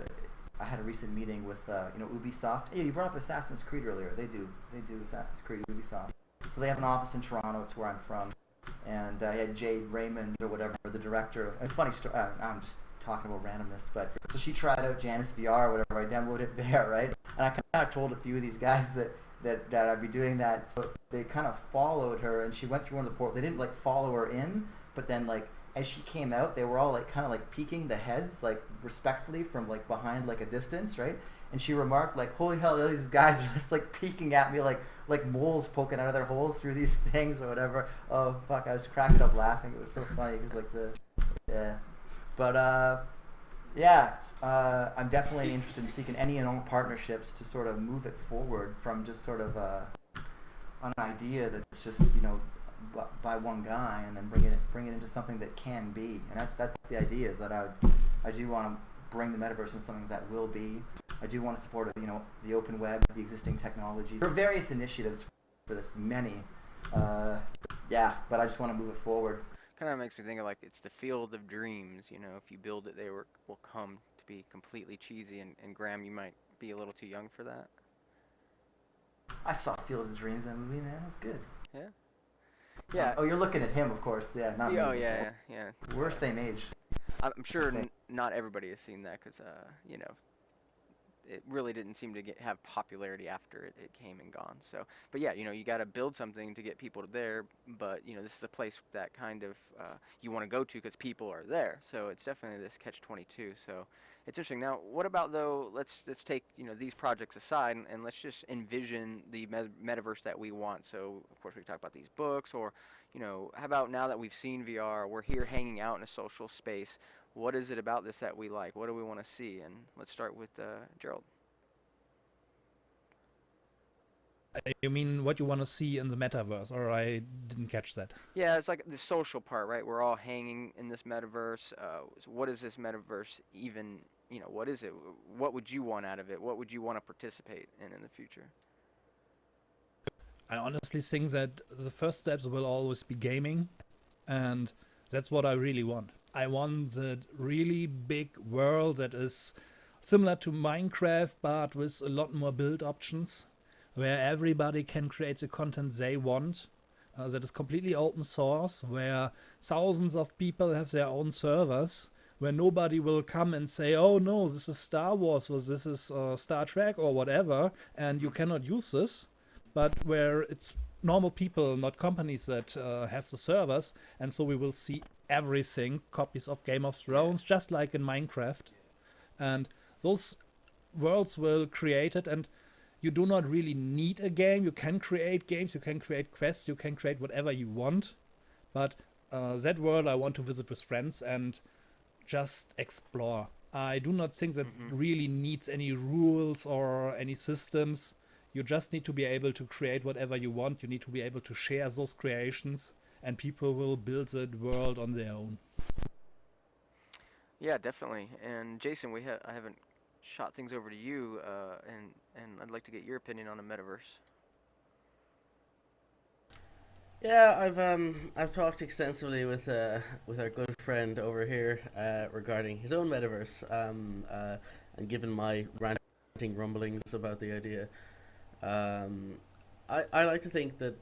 had a recent meeting with, Ubisoft. Hey, you brought up Assassin's Creed earlier. They do Assassin's Creed, Ubisoft. So they have an office in Toronto. It's where I'm from. And I had Jade Raymond or whatever, the director. A funny story. I'm just talking about randomness, but so she tried out Janus VR or whatever. I demoed it there, right? And I kind of told a few of these guys that I'd be doing that. So they kind of followed her, and she went through one of the portals. They didn't like follow her in, but then like as she came out, they were all like kind of like peeking the heads like respectfully from like behind like a distance, right? And she remarked like, "Holy hell, these guys are just like peeking at me like moles poking out of their holes through these things or whatever." Oh fuck, I was cracking up laughing. It was so funny because but I'm definitely interested in seeking any and all partnerships to sort of move it forward from just sort of an idea that's just by one guy and then bring it into something that can be. And that's the idea, is that I do want to bring the metaverse into something that will be. I do want to support the open web, the existing technologies. There are various initiatives for this, many. But I just want to move it forward. Kind of makes me think of like it's the field of dreams. If you build it, will come to be completely cheesy. And Graham, you might be a little too young for that. I saw Field of Dreams, that movie, man. It was good. Yeah. Yeah. Oh, you're looking at him, of course. Yeah, not me. Oh yeah. We're same age. I'm sure not everybody has seen that because it really didn't seem to have popularity after it came and gone. So, but yeah, you got to build something to get people there. But this is a place that kind of you want to go to because people are there. So it's definitely this catch-22. So it's interesting. Now, what about though? Let's take these projects aside and let's just envision the metaverse that we want. So of course we talk about these books, or how about now that we've seen VR, we're here hanging out in a social space. What is it about this that we like? What do we want to see? And let's start with Gerald. You mean what you want to see in the metaverse, or I didn't catch that? Yeah, it's like the social part, right? We're all hanging in this metaverse. So what is this metaverse even? What is it? What would you want out of it? What would you want to participate in the future? I honestly think that the first steps will always be gaming, and that's what I really want. I want that really big world that is similar to Minecraft, but with a lot more build options, where everybody can create the content they want, that is completely open source, where thousands of people have their own servers, where nobody will come and say, oh no, this is Star Wars, or this is Star Trek, or whatever, and you cannot use this, but where it's normal people, not companies, that have the servers, and so we will see everything, copies of Game of Thrones, just like in Minecraft, and those worlds will create it, and you do not really need a game. You can create games, you can create quests, you can create whatever you want, but that world I want to visit with friends and just explore. I do not think that really needs any rules or any systems. You just need to be able to create whatever you want. You need to be able to share those creations, and people will build the world on their own. Yeah, definitely. And Jason, I haven't shot things over to you, and I'd like to get your opinion on the metaverse. Yeah, I've talked extensively with our good friend over here regarding his own metaverse and given my ranting rumblings about the idea. Um, I like to think that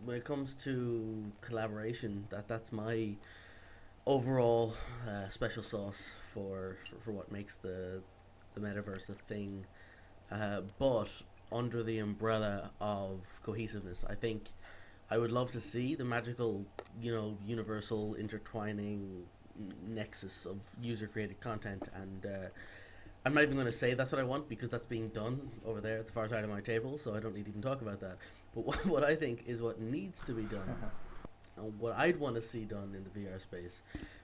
when it comes to collaboration, that's my overall special sauce for what makes the metaverse a thing. But under the umbrella of cohesiveness, I think I would love to see the magical, universal intertwining nexus of user created content. And I'm not even going to say that's what I want because that's being done over there at the far side of my table, so I don't need to even talk about that. But what I think is what needs to be done, and what I'd want to see done in the VR space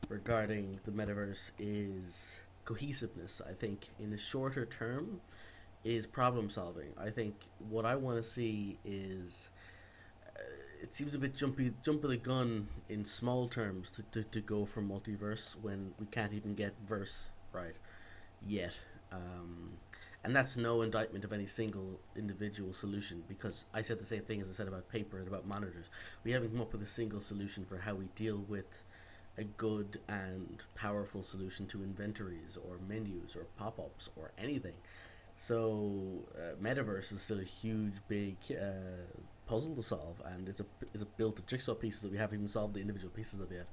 regarding the metaverse is cohesiveness. I think in the shorter term is problem solving. I think what I want to see is it seems a bit jump of the gun in small terms to go for multiverse when we can't even get verse right yet. Um, and that's no indictment of any single individual solution because I said the same thing as I said about paper and about monitors. We haven't come up with a single solution for how we deal with a good and powerful solution to inventories or menus or pop-ups or anything. So metaverse is still a huge, big puzzle to solve, and it's a built of jigsaw pieces that we haven't even solved the individual pieces of yet.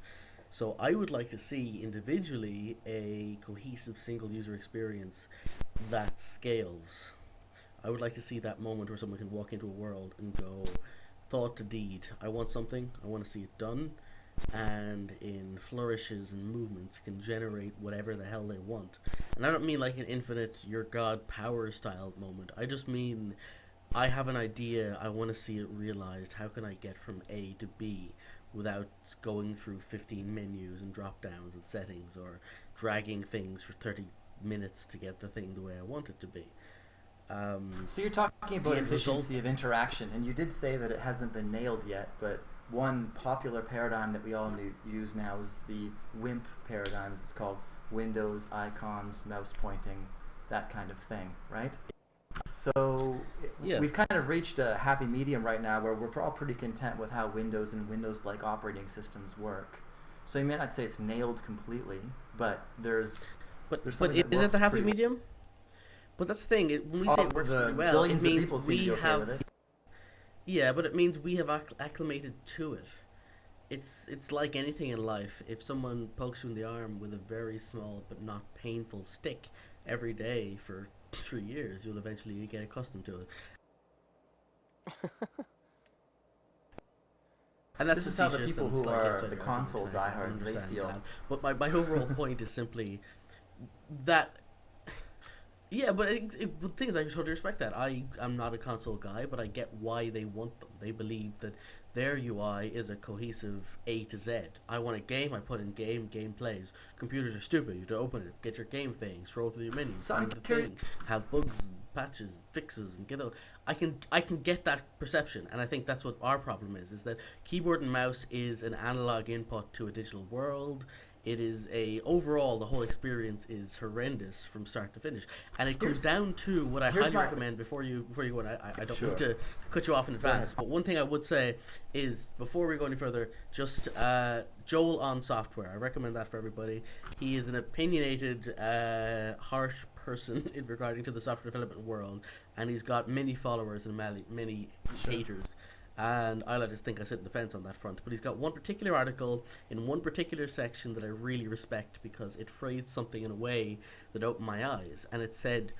So I would like to see individually a cohesive single user experience that scales. I would like to see that moment where someone can walk into a world and go, thought to deed. I want something. I want to see it done, and in flourishes and movements can generate whatever the hell they want. And I don't mean like an infinite your god power style moment. I just mean I have an idea, I want to see it realized. How can I get from A to B without going through 15 menus and drop downs and settings or dragging things for 30 minutes to get the thing the way I want it to be. So you're talking The about end result. efficiency of interaction, and you did say that it hasn't been nailed yet, but one popular paradigm that we all use now is the WIMP paradigm, as it's called: windows, icons, mouse pointing, that kind of thing, right? So Yeah. we've kind of reached a happy medium right now where we're all pretty content with how Windows and Windows-like operating systems work. So you may not say it's nailed completely, but there's But something that is it works the happy pretty well. medium? But that's the thing. When we say All it works pretty the well, it billions of means people seem to we be okay have. with it. Yeah, but it means we have acclimated to it. It's like anything in life. If someone pokes you in the arm with a very small but not painful stick every day for 3 years, you'll eventually get accustomed to it. And that's This is how the facetious people and who slightly are outside the your argument, console and I can diehards, they understand feel. that. But my overall point is simply that yeah, but the thing is, I totally respect that. I'm not a console guy, but I get why they want them. They believe that their UI is a cohesive A to Z. I want a game, I put in game, game plays. Computers are stupid. You have to open it, get your game thing, scroll through your menus, So I'm find the curious. thing, have bugs, and patches, fixes, and get out. I can get that perception, and I think that's what our problem is that keyboard and mouse is an analog input to a digital world. It is a overall the whole experience is horrendous from start to finish, and it comes Here's down to what I here's highly my recommend before you go on. I don't mean Sure. to cut you off in Go ahead. advance, but one thing I would say is before we go any further, just Joel on software. I recommend that for everybody. He is an opinionated, harsh person in regarding to the software development world, and he's got many followers and many Sure. haters. And I like to think I sit in the fence on that front. But he's got one particular article in one particular section that I really respect because it phrased something in a way that opened my eyes. And it said,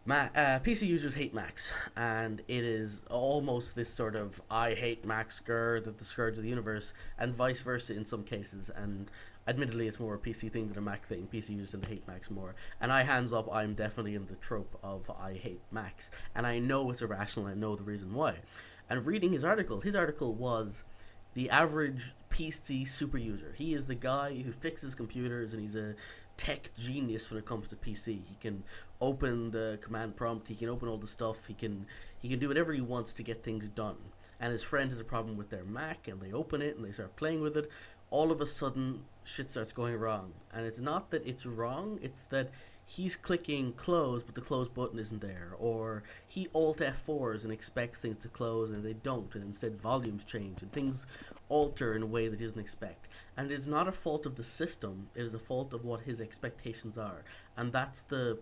PC users hate Macs, and it is almost this sort of I hate Macs that the scourge of the universe, and vice versa in some cases. And admittedly, it's more a PC thing than a Mac thing. PC users tend to hate Macs more. And I, hands up, I'm definitely in the trope of I hate Macs. And I know it's irrational, I know the reason why. And reading his article was the average PC super user. He is the guy who fixes computers, and he's a tech genius when it comes to PC. He can open the command prompt, he can open all the stuff, he can do whatever he wants to get things done. And his friend has a problem with their Mac, and they open it and they start playing with it. All of a sudden, shit starts going wrong. And it's not that it's wrong, it's that he's clicking close, but the close button isn't there. Or he Alt F4s and expects things to close and they don't, and instead volumes change and things alter in a way that he doesn't expect. And it's not a fault of the system, it is a fault of what his expectations are. And that's the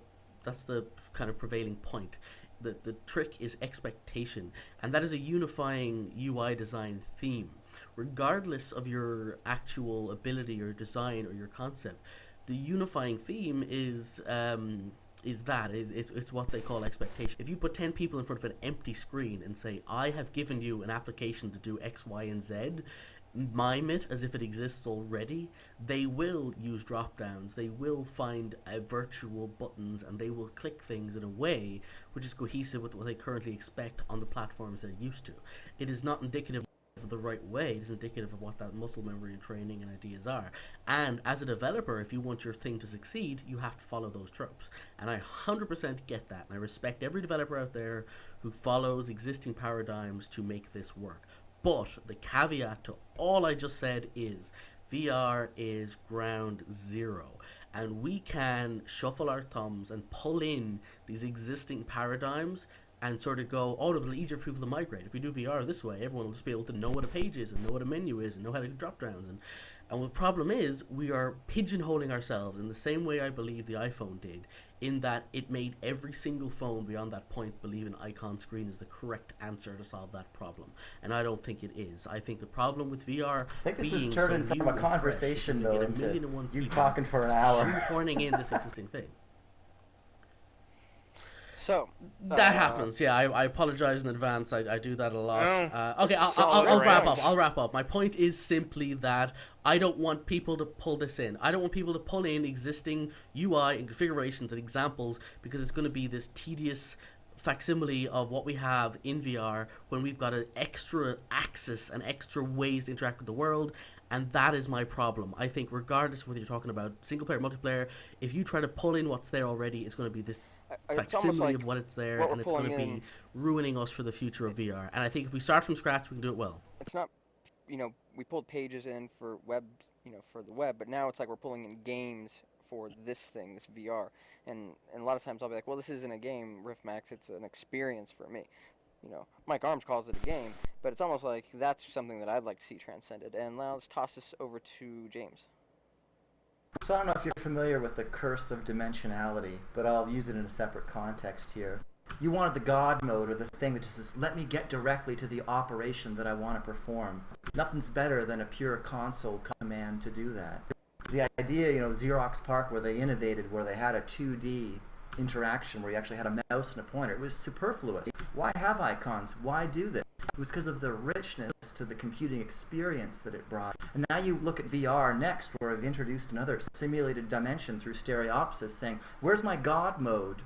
kind of prevailing point. The trick is expectation, and that is a unifying UI design theme. Regardless of your actual ability or design or your concept, the unifying theme it's what they call expectation. If you put 10 people in front of an empty screen and say, I have given you an application to do X, Y, and Z, mime it as if it exists already, they will use drop downs, they will find virtual buttons, and they will click things in a way which is cohesive with what they currently expect on the platforms they're used to. It is not indicative of the right way, it is indicative of what that muscle memory and training and ideas are. And as a developer, if you want your thing to succeed, you have to follow those tropes. And I 100% get that, and I respect every developer out there who follows existing paradigms to make this work. But the caveat to all I just said is VR is ground zero. And we can shuffle our thumbs and pull in these existing paradigms and sort of go, oh, it'll be easier for people to migrate. If we do VR this way, everyone will just be able to know what a page is and know what a menu is and know how to do drop downs. And the problem is we are pigeonholing ourselves in the same way I believe the iPhone did, in that it made every single phone beyond that point believe an icon screen is the correct answer to solve that problem. And I don't think it is. I think the problem with VR I think this being is so turning new from a and conversation, fresh is though, that you get a into million and one you people talking for an hour. shoehorning in this existing thing. So That happens, yeah. I apologize in advance. I do that a lot. No, Okay, it's I'll wrap alright. up. I'll wrap up. My point is simply that I don't want people to pull this in. I don't want people to pull in existing UI and configurations and examples because it's going to be this tedious facsimile of what we have in VR when we've got an extra axis and extra ways to interact with the world. And that is my problem. I think regardless of whether you're talking about single player, multiplayer, if you try to pull in what's there already, it's going to be this It's almost facsimile like of what it's there, what we're and it's going pulling to in. be ruining us for the future of VR. And I think if we start from scratch, we can do it well. It's not, we pulled pages in for web, for the web, but now it's like we're pulling in games for this thing, this VR. And a lot of times I'll be like, well, this isn't a game, RiffMax, it's an experience for me. Mike Arms calls it a game, but it's almost like that's something that I'd like to see transcended. And now let's toss this over to James. So I don't know if you're familiar with the curse of dimensionality, but I'll use it in a separate context here. You wanted the God mode, or the thing that just says, let me get directly to the operation that I want to perform. Nothing's better than a pure console command to do that. The idea, Xerox PARC, where they innovated, where they had a 2D interaction, where you actually had a mouse and a pointer, it was superfluous. Why have icons? Why do this? It was because of the richness to the computing experience that it brought. And now you look at VR next, where I've introduced another simulated dimension through stereopsis, saying, where's my God mode?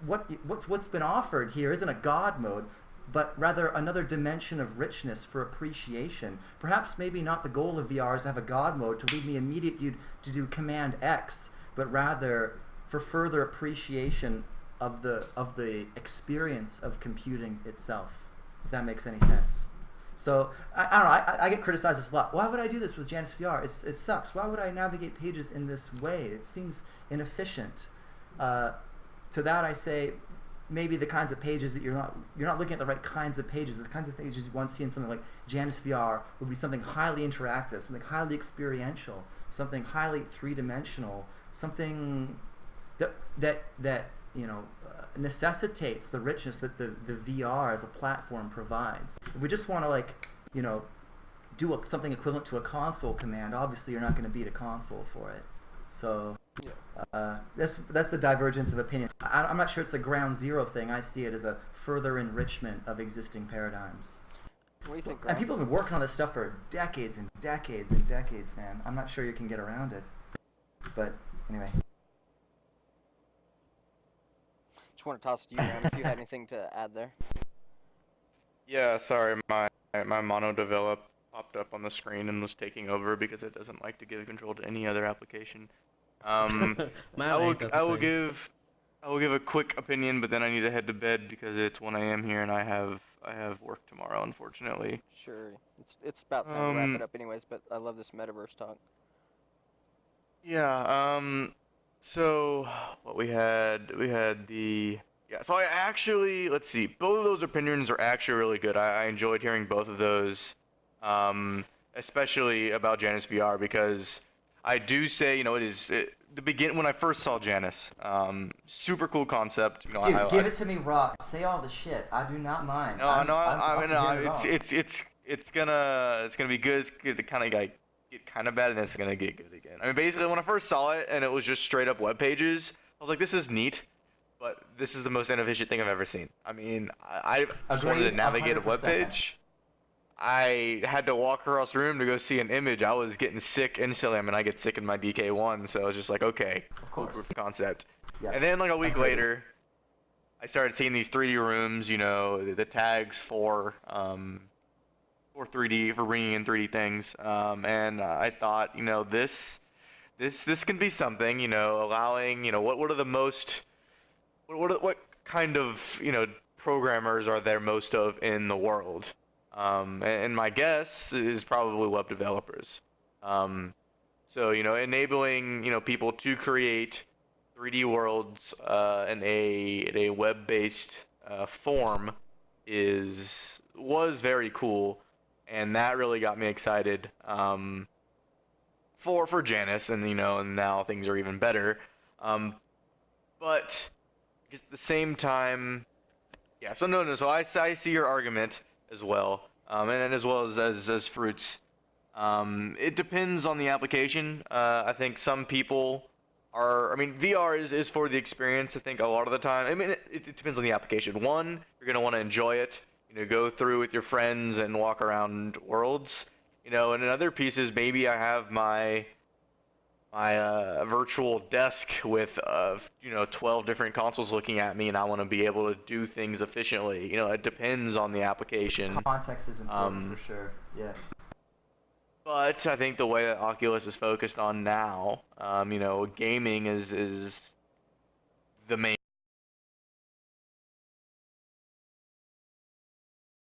What's been offered here isn't a God mode, but rather another dimension of richness for appreciation. Perhaps maybe not the goal of VR is to have a God mode to lead me immediately to do Command X, but rather for further appreciation of the experience of computing itself, if that makes any sense. So I don't know. I get criticized this a lot. Why would I do this with Janus VR? It sucks. Why would I navigate pages in this way? It seems inefficient. To that I say, maybe the kinds of pages that you're not looking at the right kinds of pages. The kinds of pages you want to see in something like Janus VR would be something highly interactive, something highly experiential, something highly three-dimensional, something that necessitates the richness that the VR as a platform provides. If we just want to do something equivalent to a console command, obviously you're not going to beat a console for it. So that's the divergence of opinion. I'm not sure it's a ground zero thing. I see it as a further enrichment of existing paradigms. What do you think, And Graham? people have been working on this stuff for decades and decades and decades, man. I'm not sure you can get around it. But anyway. Just want to toss it to you, Graham, if you had anything to add there. Yeah, sorry, my mono develop popped up on the screen and was taking over because it doesn't like to give control to any other application. Man, I hate that I will thing. give a quick opinion, but then I need to head to bed because it's 1 a.m. here and I have work tomorrow, unfortunately. Sure. It's about time to wrap it up anyways, but I love this metaverse talk. Yeah, so what we had the yeah, so I actually, let's see, both of those opinions are actually really good. I enjoyed hearing both of those, especially about Janus VR because I do say, when I first saw Janus, super cool concept. Dude, give it to me raw. Say all the shit. I do not mind. I'm I up mean, to no, hearing it all. it's gonna be good. It's good to kind of like get kind of bad, and then it's gonna get good again. I mean, basically, when I first saw it, and it was just straight up web pages, I was like, this is neat, but this is the most inefficient thing I've ever seen. I mean, I just wanted to Agreed, navigate a web 100%. page. I had to walk across the room to go see an image. I was getting sick instantly. I mean, I get sick in my DK1, so I was just like, okay, Of cool course. proof of concept. Yeah. And then like a week Agreed. later, I started seeing these 3D rooms, the tags for 3D for bringing in 3D things, and I thought, this can be something, allowing, what are the most, what kind of, programmers are there most of in the world? And my guess is probably web developers. So, enabling, people to create 3D worlds in a web-based form was very cool, and that really got me excited for Janus, and and now things are even better. But at the same time, yeah. So no. So I see your argument as well, and as well as Fruits. It depends on the application. I think some people I mean, VR is for the experience, I think, a lot of the time. I mean, it depends on the application. One, you're going to want to enjoy it, go through with your friends and walk around worlds. And in other pieces, maybe I have my virtual desk with 12 different consoles looking at me, and I want to be able to do things efficiently. It depends on the application. Context is important for sure. Yeah. But I think the way that Oculus is focused on now, gaming is the main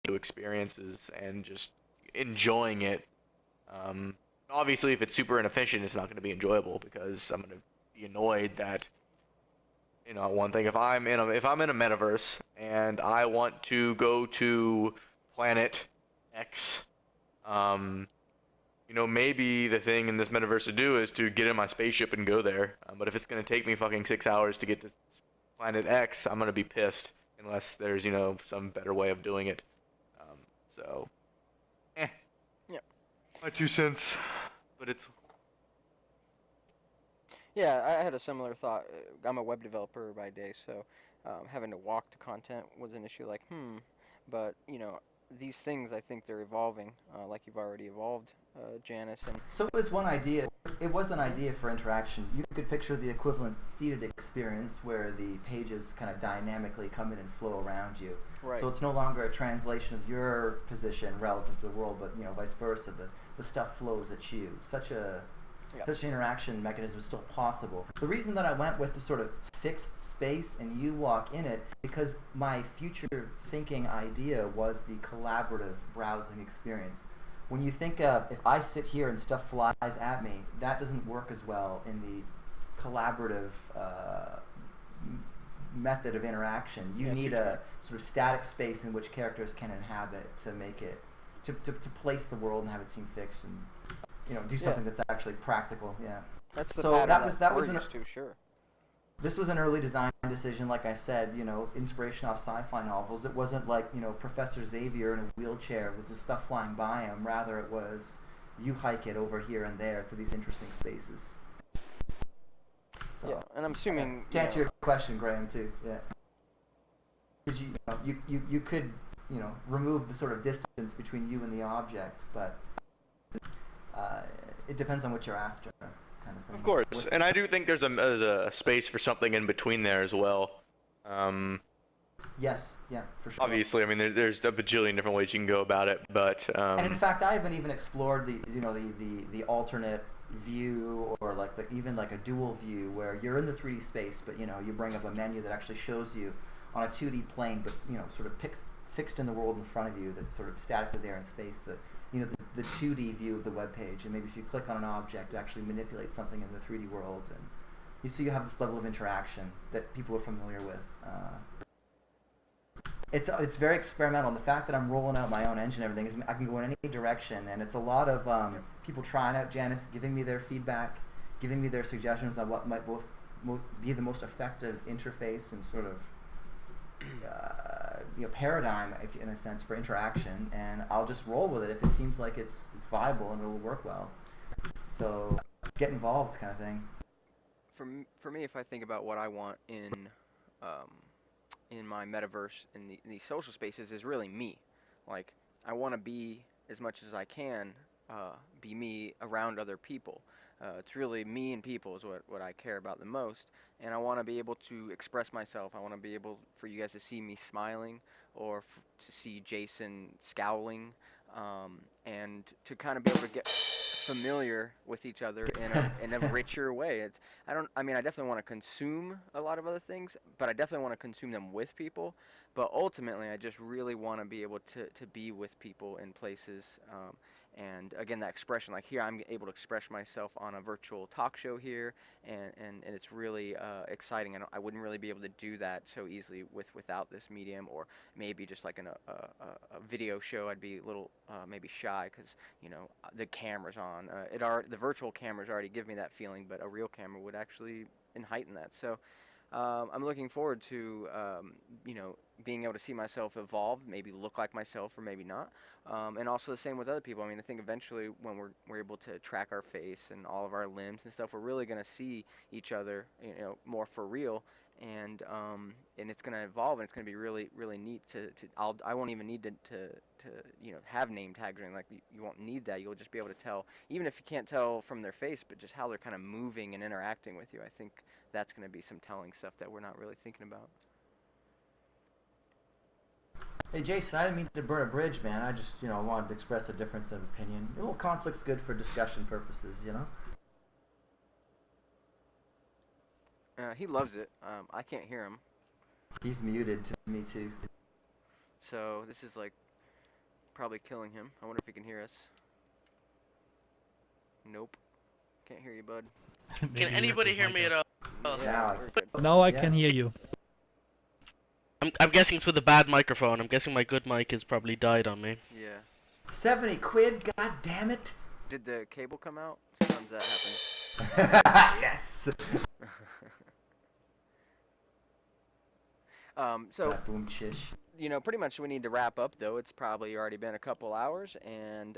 experiences and just enjoying it. Obviously, if it's super inefficient, it's not going to be enjoyable because I'm going to be annoyed that, one thing, if I'm in a metaverse and I want to go to planet X, maybe the thing in this metaverse to do is to get in my spaceship and go there. But if it's going to take me fucking 6 hours to get to planet X, I'm going to be pissed unless there's, some better way of doing it. So, Yeah. My 2 cents, but it's... Yeah, I had a similar thought. I'm a web developer by day, so having to walk to content was an issue. Like, but these things, I think they're evolving, like you've already evolved, Janice. And So it was one idea. It was an idea for interaction. You could picture the equivalent seated experience where the pages kind of dynamically come in and flow around you. right, So it's no longer a translation of your position relative to the world, but vice versa. The stuff flows at you. Such an interaction mechanism is still possible. The reason that I went with the sort of fixed space and you walk in it, because my future thinking idea was the collaborative browsing experience. When you think of, if I sit here and stuff flies at me, that doesn't work as well in the collaborative method of interaction. You need a sort of static space in which characters can inhabit to make it, to place the world and have it seem fixed and do something that's actually practical. Yeah. that's the So pattern that we're was used to, sure. this was an early design decision, like I said, inspiration off sci-fi novels. It wasn't like, Professor Xavier in a wheelchair with just stuff flying by him. Rather, it was you hike it over here and there to these interesting spaces. So, Yeah, and I'm assuming to answer your question, Graham, too, yeah. Because you could, remove the sort of distance between you and the object, but it depends on what you're after. Kind of thing. Of course, and I do think there's a space for something in between there as well. Yes, yeah, for sure. Obviously, I mean, there's a bajillion different ways you can go about it, but and in fact, I haven't even explored the alternate view, or like even like a dual view where you're in the 3D space, but you know you bring up a menu that actually shows you on a 2D plane, but you know sort of fixed in the world in front of you that's sort of statically there in space. The 2D view of the web page, and maybe if you click on an object, it actually manipulates something in the 3D world, and you have this level of interaction that people are familiar with. It's very experimental, and the fact that I'm rolling out my own engine and everything is I can go in any direction, and it's a lot of people trying out Janus, giving me their feedback, giving me their suggestions on what might be the most effective interface and sort of paradigm, in a sense, for interaction, and I'll just roll with it if it seems like it's viable and it'll work well. So get involved, kind of thing. For me, if I think about what I want in my metaverse in these social spaces, is really me. Like, I want to be, as much as I can, be me around other people. It's really me and people is what I care about the most, and I want to be able to express myself. I want to be able for you guys to see me smiling, or to see Jason scowling, and to kind of be able to get familiar with each other in a richer way. I definitely want to consume a lot of other things, but I definitely want to consume them with people. But ultimately, I just really want to be able to be with people in places. And again, that expression, like here, I'm able to express myself on a virtual talk show here, and it's really exciting. I wouldn't really be able to do that so easily without this medium, or maybe just like in a video show, I'd be a little maybe shy because the camera's on. The virtual cameras already give me that feeling, but a real camera would actually heighten that. So I'm looking forward to being able to see myself evolve, maybe look like myself or maybe not, and also the same with other people. I mean, I think eventually when we're able to track our face and all of our limbs and stuff, we're really going to see each other, more for real, and it's going to evolve, and it's going to be really, really neat I won't even need to have name tags or anything. Like, you won't need that. You'll just be able to tell, even if you can't tell from their face, but just how they're kind of moving and interacting with you. I think that's going to be some telling stuff that we're not really thinking about. Hey Jason, I didn't mean to burn a bridge, man. I just, wanted to express a difference of opinion. Conflict's good for discussion purposes, He loves it. I can't hear him. He's muted to me too. So this is like probably killing him. I wonder if he can hear us. Nope. Can't hear you, bud. Can anybody hear me at all? Yeah. Now I can hear you. I'm guessing it's with a bad microphone. I'm guessing my good mic has probably died on me. Yeah. 70 quid, god damn it! Did the cable come out? Sometimes that happens. Yes! So, boom shish. pretty much we need to wrap up, though. It's probably already been a couple hours, and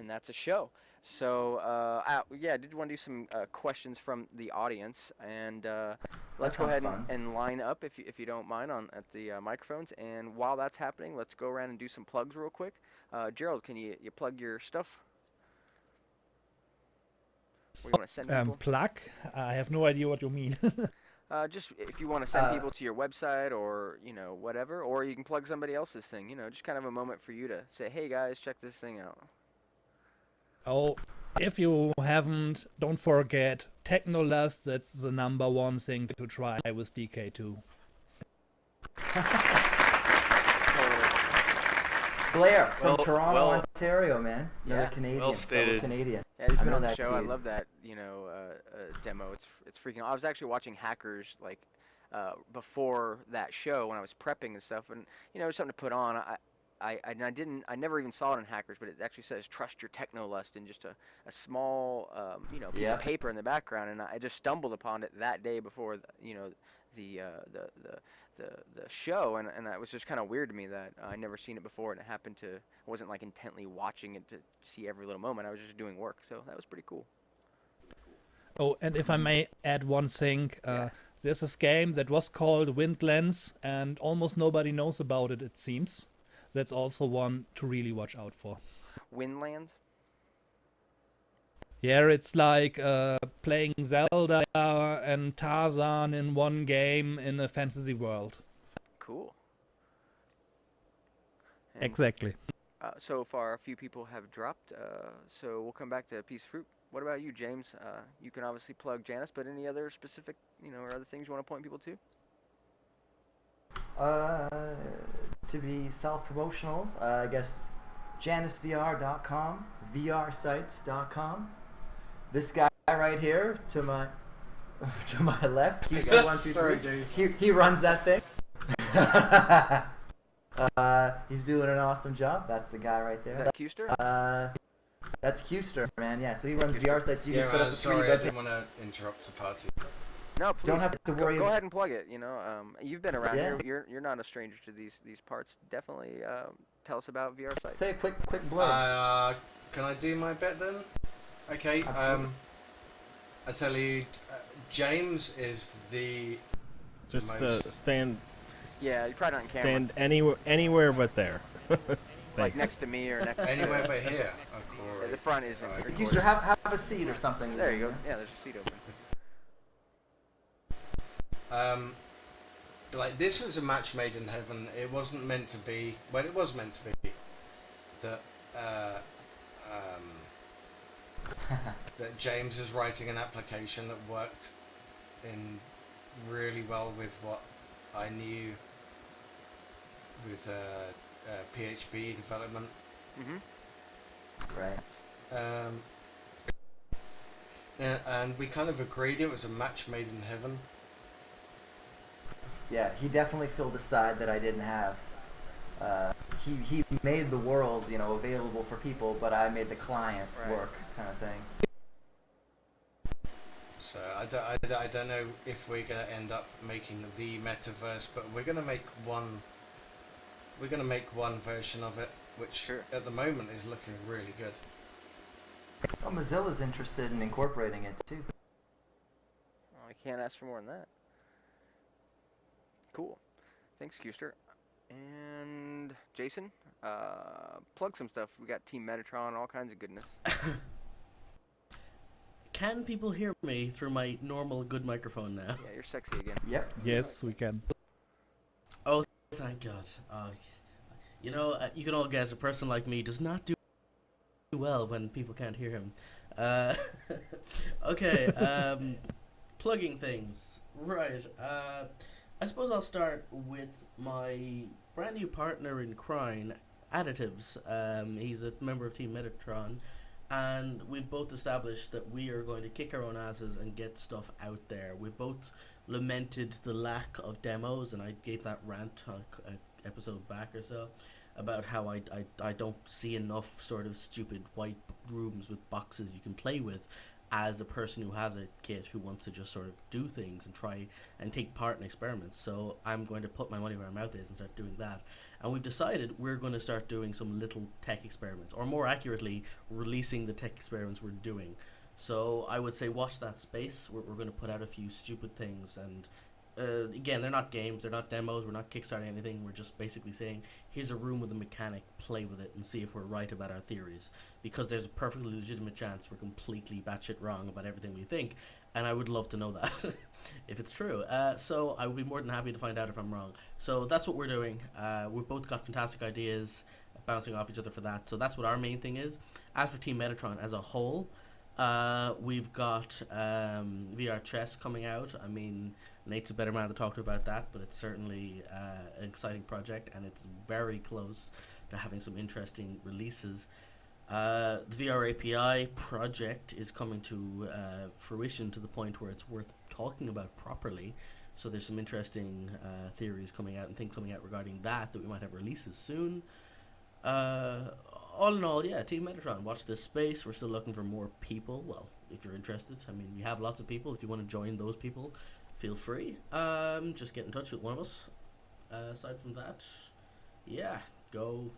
that's a show. So, I did want to do some questions from the audience, and let's go ahead and line up, if you don't mind, at the microphones. And while that's happening, let's go around and do some plugs real quick. Gerald, can you plug your stuff? Where you want to send people? Plug? I have no idea what you mean. Just if you want to send people to your website, or whatever, or you can plug somebody else's thing. Just kind of a moment for you to say, "Hey guys, check this thing out." Oh, if you haven't, don't forget Technolust. That's the #1 thing to try with DK2. Blair from Toronto, Ontario, man. Another Yeah. Canadian. Well stated. Canadian. Yeah, he's I been know on the that show. I dude. love that, demo. It's freaking. I was actually watching Hackers before that show when I was prepping and stuff, and it was something to put on. I never even saw it in Hackers, but it actually says "Trust your Technolust" in just a small piece of paper in the background, and I just stumbled upon it that day before the show, and it was just kind of weird to me that I never seen it before, and I wasn't like intently watching it to see every little moment. I was just doing work, so that was pretty cool. Oh, and if I may add one thing, there's this game that was called Windlands, and almost nobody knows about it, it seems. That's also one to really watch out for. Windlands? Yeah, it's like playing Zelda and Tarzan in one game in a fantasy world. Cool. And, Exactly. So far, a few people have dropped, so we'll come back to Piece of Fruit. What about you, James? You can obviously plug Janice, but any other specific, or other things you want to point people to? Uh, to be self-promotional, I guess JaniceVR.com, VRsites.com. This guy right here to my to my left, Q123. Sorry, Dave. He runs that thing. He's doing an awesome job. That's the guy right Is there. that Qster? That's Qster, man. Yeah, so he runs VR sites. You Yeah, can set up man, a sorry, I 3D didn't want to interrupt the party. No, please. Don't have to worry. Go ahead and plug it. You've been around Yeah. here. You're not a stranger to these parts. Definitely tell us about VR sites. Say a quick blurb. Can I do my bit then? Okay. Absolutely. I tell you, James is the Just most- stand. Yeah, you're probably not on camera. Stand anywhere but there. Like Thanks. next to me or next. anywhere but here. Oh, Yeah, Corey. the front isn't. Right. recorded. Qster, have a seat or something. There you go. Yeah, there's a seat open. Like this was a match made in heaven. It wasn't meant to be. Well, it was meant to be that that James is writing an application that worked in really well with what I knew with PHP development. Right. And we kind of agreed it was a match made in heaven. Yeah, he definitely filled a side that I didn't have. He made the world, available for people, but I made the client Right. work, kind of thing. So I don't know if we're gonna end up making the metaverse, but we're gonna make one. We're gonna make one version of it, which Sure. at the moment is looking really good. Well, Mozilla's interested in incorporating it too. Well, I can't ask for more than that. Cool. Thanks, Qster. And Jason, plug some stuff. We got Team Metatron, all kinds of goodness. Can people hear me through my normal good microphone now? Yeah, you're sexy again. Yep. Yes, we can. Oh, thank God. You can all guess a person like me does not do well when people can't hear him. Okay, plugging things. Right. I suppose I'll start with my brand new partner in crime, Additives. He's a member of Team Metatron, and we've both established that we are going to kick our own asses and get stuff out there. We both lamented the lack of demos, and I gave that rant an episode back or so about how I don't see enough sort of stupid white rooms with boxes you can play with as a person who has a kid who wants to just sort of do things and try and take part in experiments. So I'm going to put my money where my mouth is and start doing that. And we've decided we're going to start doing some little tech experiments, or more accurately, releasing the tech experiments we're doing. So I would say watch that space. We're going to put out a few stupid things, and again, they're not games, they're not demos, we're not kickstarting anything. We're just basically saying, here's a room with a mechanic, play with it and see if we're right about our theories, because there's a perfectly legitimate chance we're completely batshit wrong about everything we think, and I would love to know that if it's true. So I would be more than happy to find out if I'm wrong. So that's what we're doing. We've both got fantastic ideas bouncing off each other for that, so that's what our main thing is. As for Team Metatron as a whole, we've got VR chess coming out. I mean, Nate's a better man to talk to about that, but it's certainly an exciting project, and it's very close to having some interesting releases. The VR API project is coming to fruition to the point where it's worth talking about properly. So there's some interesting theories coming out and things coming out regarding that we might have releases soon. All in all, yeah, Team Metatron, watch this space. We're still looking for more people. Well, if you're interested, I mean, we have lots of people. If you want to join those people, feel free. Just get in touch with one of us. Aside from that, yeah, go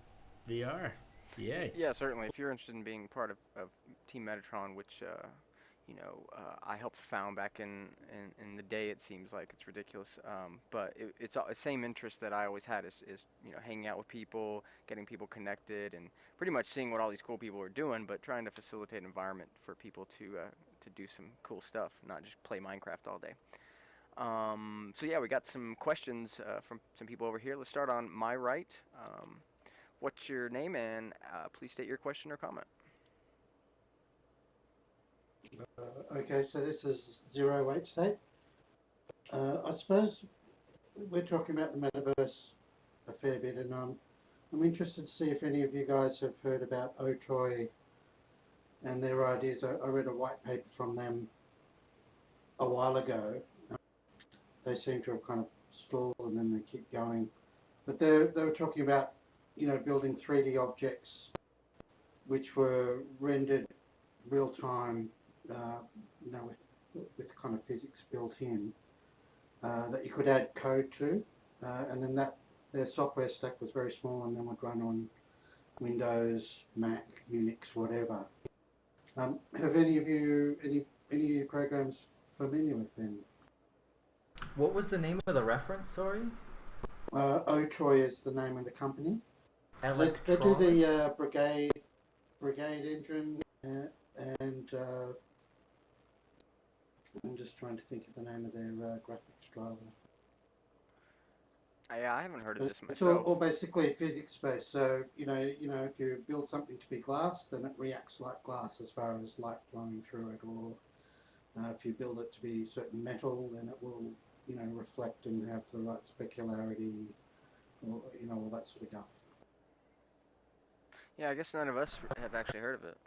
VR. Yay. Yeah, certainly. If you're interested in being part of Team Metatron, which I helped found back in the day, it seems like it's ridiculous. But it's the same interest that I always had is hanging out with people, getting people connected, and pretty much seeing what all these cool people are doing, but trying to facilitate an environment for people to do some cool stuff, not just play Minecraft all day. So yeah, we got some questions from some people over here. Let's start on my right. What's your name, and please state your question or comment. Okay, so this is Zero Weight State. I suppose we're talking about the metaverse a fair bit, and I'm interested to see if any of you guys have heard about Otoy and their ideas. I read a white paper from them a while ago. They seem to have kind of stalled and then they keep going. But they were talking about, building 3D objects which were rendered real time, with kind of physics built in, that you could add code to, and then their software stack was very small and then would run on Windows, Mac, Unix, whatever. Have any of you programs familiar with them? What was the name of the reference? Sorry. Otoy is the name of the company. They do Electronic. the Brigade engine, and I'm just trying to think of the name of their graphics driver. I haven't heard of this It's myself. all basically physics based. So if you build something to be glass, then it reacts like glass as far as light flowing through it. Or if you build it to be certain metal, then it will reflect and have the right specularity, or all that sort of stuff. Yeah, I guess none of us have actually heard of it.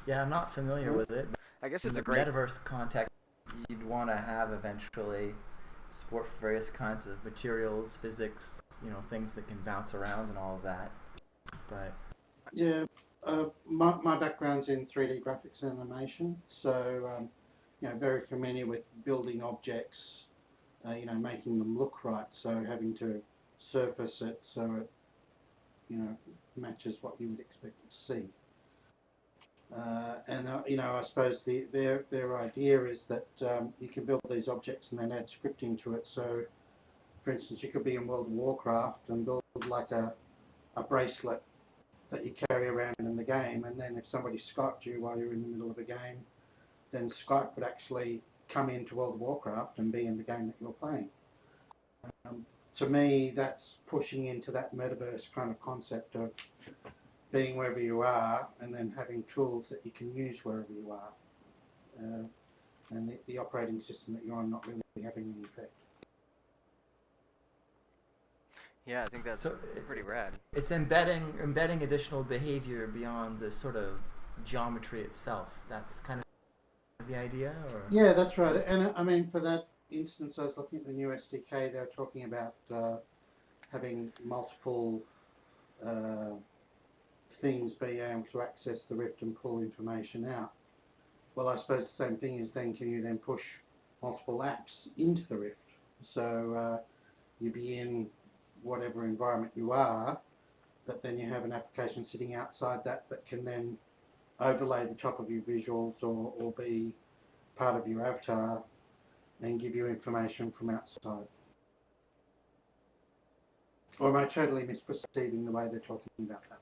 Yeah, I'm not familiar with it. I guess In it's the a great. metaverse context, you'd want to have eventually support for various kinds of materials, physics, things that can bounce around and all of that. But Yeah, my background's in 3D graphics and animation, so very familiar with building objects, making them look right. So having to surface it so it matches what you would expect to see. I suppose their idea is that you can build these objects and then add scripting to it. So, for instance, you could be in World of Warcraft and build like a bracelet that you carry around in the game, and then if somebody Skyped you while you're in the middle of a game, then Skype would actually come into World of Warcraft and be in the game that you're playing. To me, that's pushing into that metaverse kind of concept of being wherever you are and then having tools that you can use wherever you are, and the operating system that you're on not really having any effect. Yeah, I think that's so pretty rad. it's embedding additional behavior beyond the sort of geometry itself. That's kind of the idea, or Yeah, that's right. And I mean, for that instance, I was looking at the new SDK. They're talking about having multiple things being able to access the Rift and pull information out. Well, I suppose the same thing is then, can you then push multiple apps into the Rift? So you be in whatever environment you are, but then you have an application sitting outside that can then overlay the top of your visuals or be part of your avatar and give you information from outside. Or am I totally misperceiving the way they're talking about that?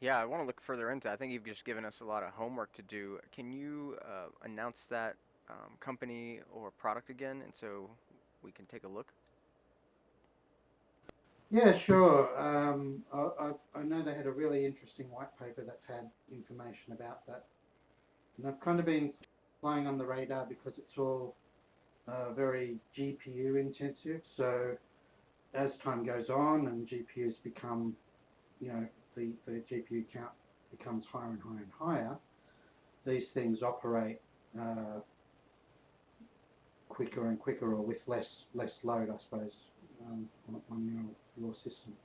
Yeah, I want to look further into it. I think you've just given us a lot of homework to do. Can you announce that company or product again, and so we can take a look? Yeah, sure. I know they had a really interesting white paper that had information about that. And they've kind of been flying on the radar because it's all very GPU intensive. So as time goes on and GPUs become, the GPU count becomes higher and higher and higher, these things operate quicker and quicker, or with less load, I suppose, on your system.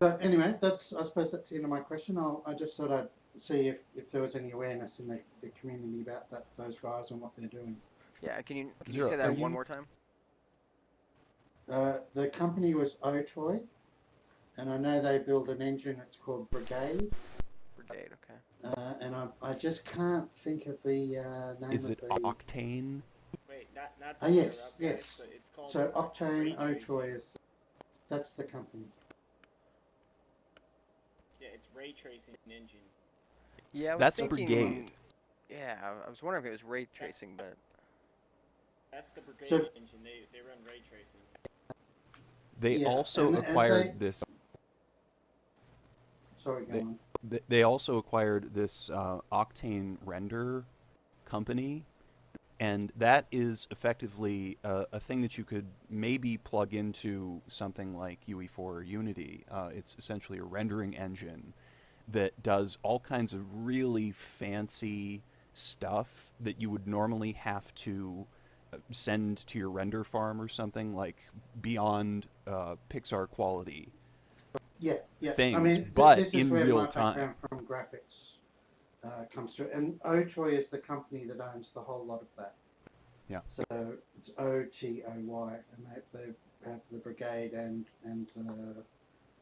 So anyway, I suppose that's the end of my question. I just thought I'd see if there was any awareness in the community about those guys and what they're doing. Yeah, can you say that one more time? The company was Otoy, and I know they build an engine. It's called Brigade. Brigade, okay. And I just can't think of the name. Is of it the... Octane? Wait, not Oh, to yes, interrupt, guys, yes. but it's called So Octane ray tracing. Otoy that's the company. Yeah, it's ray tracing engine. Yeah, I was That's thinking, Brigade. Yeah, I was wondering if it was ray tracing, but That's the Brigade So- engine. They run ray tracing. They Yeah, also and acquired they- this. Sorry, go They- on. They also acquired this Octane render company, and that is effectively a thing that you could maybe plug into something like UE4 or Unity. It's essentially a rendering engine that does all kinds of really fancy stuff that you would normally have to send to your render farm or something, like beyond Pixar quality Yeah, yeah. things, I mean, but this is in where real my time. background from graphics comes through. And Otoy is the company that owns the whole lot of that. Yeah. So it's Otoy, and they have the Brigade and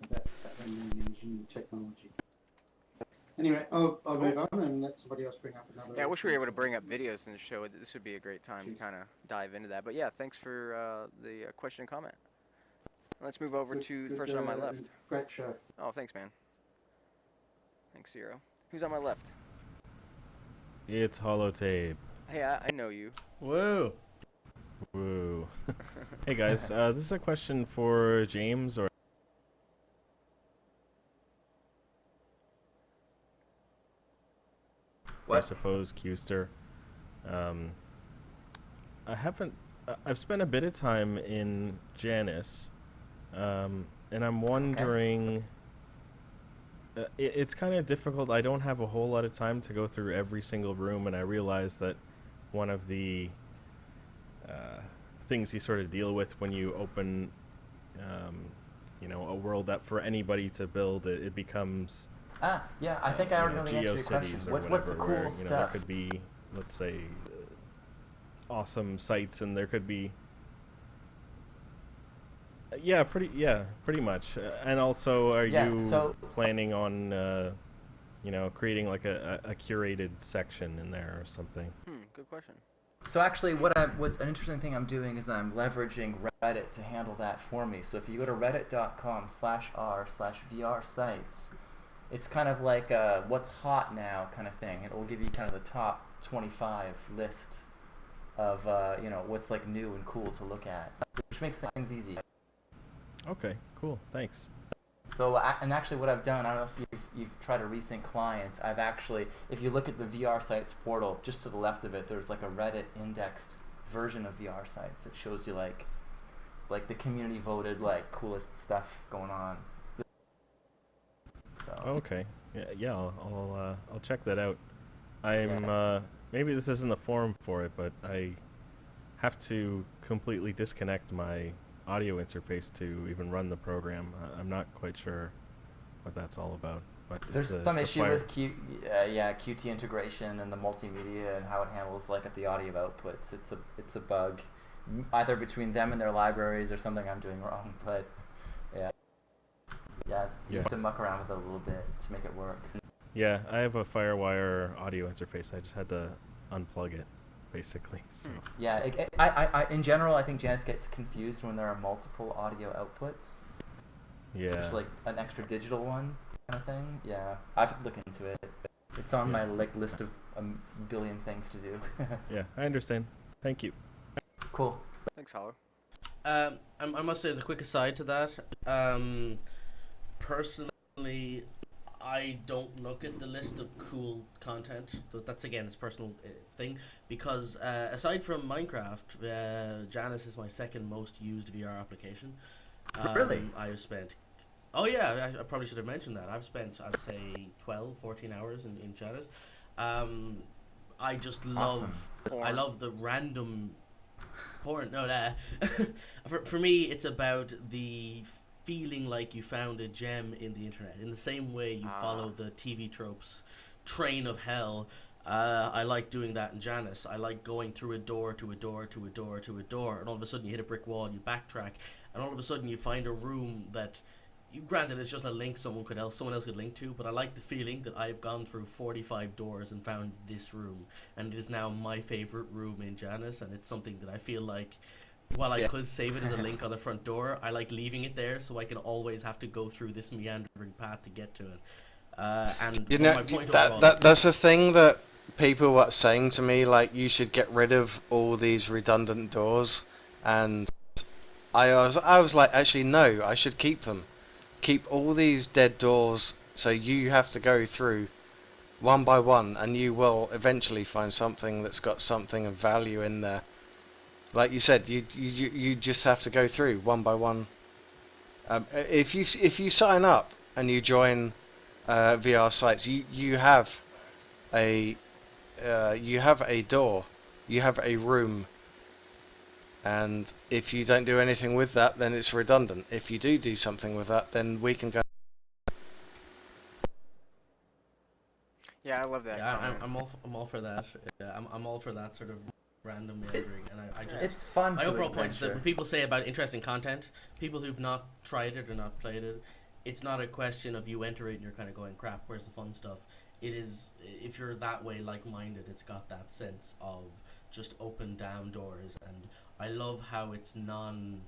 that rendering engine technology. Anyway, I'll move on and let somebody else bring up another. Yeah, I wish we were able to bring up videos in the show. This would be a great time to Jeez. kind of dive into that. But yeah, thanks for the question and comment. Let's move over to the person on my left. Great show. Oh, thanks, man. Thanks, Zero. Who's on my left? It's holotape. Hey, I know you. Whoa. Woo. Hey guys, this is a question for James or I What? suppose Custer. I haven't. I've spent a bit of time in Janus, and I'm wondering. It's kind of difficult. I don't have a whole lot of time to go through every single room, and I realize that one of the things you sort of deal with when you open, a world up for anybody to build, it becomes. Yeah, I think I already know the answer to your question. GeoCities or What's the whatever, cool where, there stuff? could be, let's say, awesome sites, and there could be. Pretty much. And also, are Yeah, you so- planning on, creating like a curated section in there or something? Good question. So actually, what's an interesting thing I'm doing is I'm leveraging Reddit to handle that for me. So if you go to reddit.com/r/VR sites, it's kind of like a what's hot now kind of thing. It will give you kind of the top 25 list of what's like new and cool to look at, which makes things easy. Okay, cool. Thanks. So, and actually what I've done, I don't know if you've tried a recent client, I've actually, if you look at the VR sites portal, just to the left of it, there's like a Reddit indexed version of VR sites that shows you like the community voted like coolest stuff going on. So. Okay. Yeah. I'll check that out. I'm maybe this isn't the forum for it, but I have to completely disconnect my audio interface to even run the program. I'm not quite sure what that's all about. But There's some issue with Qt integration and the multimedia and how it handles like at the audio outputs. It's a bug, either between them and their libraries or something I'm doing wrong. But you have to muck around with it a little bit to make it work. Yeah, I have a FireWire audio interface. I just had to unplug it, basically. So. Yeah, I in general, I think Janus gets confused when there are multiple audio outputs. Yeah. Just like an extra digital one kind of thing. Yeah, I could look into it. It's on my list of a billion things to do. Yeah, I understand. Thank you. Cool. Thanks, Hollow. I must say, as a quick aside to that, personally, I don't look at the list of cool content. That's again, it's a personal thing. Because aside from Minecraft, Janus is my second most used VR application. Really? I've spent. Oh yeah, I probably should have mentioned that. I've spent, I'd say, 12, 14 hours in Janus. I just love. Awesome. I love the random porn. No, for me, it's about the feeling like you found a gem in the internet. In the same way you follow the TV tropes train of hell, I like doing that in Janus. I like going through a door to a door to a door to a door, and all of a sudden you hit a brick wall, you backtrack, and all of a sudden you find a room that, granted it's just a link someone else could link to, but I like the feeling that I've gone through 45 doors and found this room, and it is now my favorite room in Janus, and it's something that I feel like, while I could save it as a link on the front door, I like leaving it there so I can always have to go through this meandering path to get to it. And You my know, point that overall is that's the thing that people were saying to me like you should get rid of all these redundant doors, and I was like, actually no, I should keep them. Keep all these dead doors, so you have to go through one by one, and you will eventually find something that's got something of value in there. Like you said, you just have to go through one by one. If you sign up and you join VR sites, you a have a door, you have a room, and if you don't do anything with that, then it's redundant. If you do something with that, then we can go. Yeah, I love that Yeah, comment. I'm all for that. Yeah, I'm all for that sort of random meandering, and I just It's fun my to overall point is that when adventure. people say about interesting content, people who've not tried it or not played it, it's not a question of you enter it and you're kind of going, crap, where's the fun stuff? It is, if you're that way like-minded, it's got that sense of just open down doors, and I love how it's non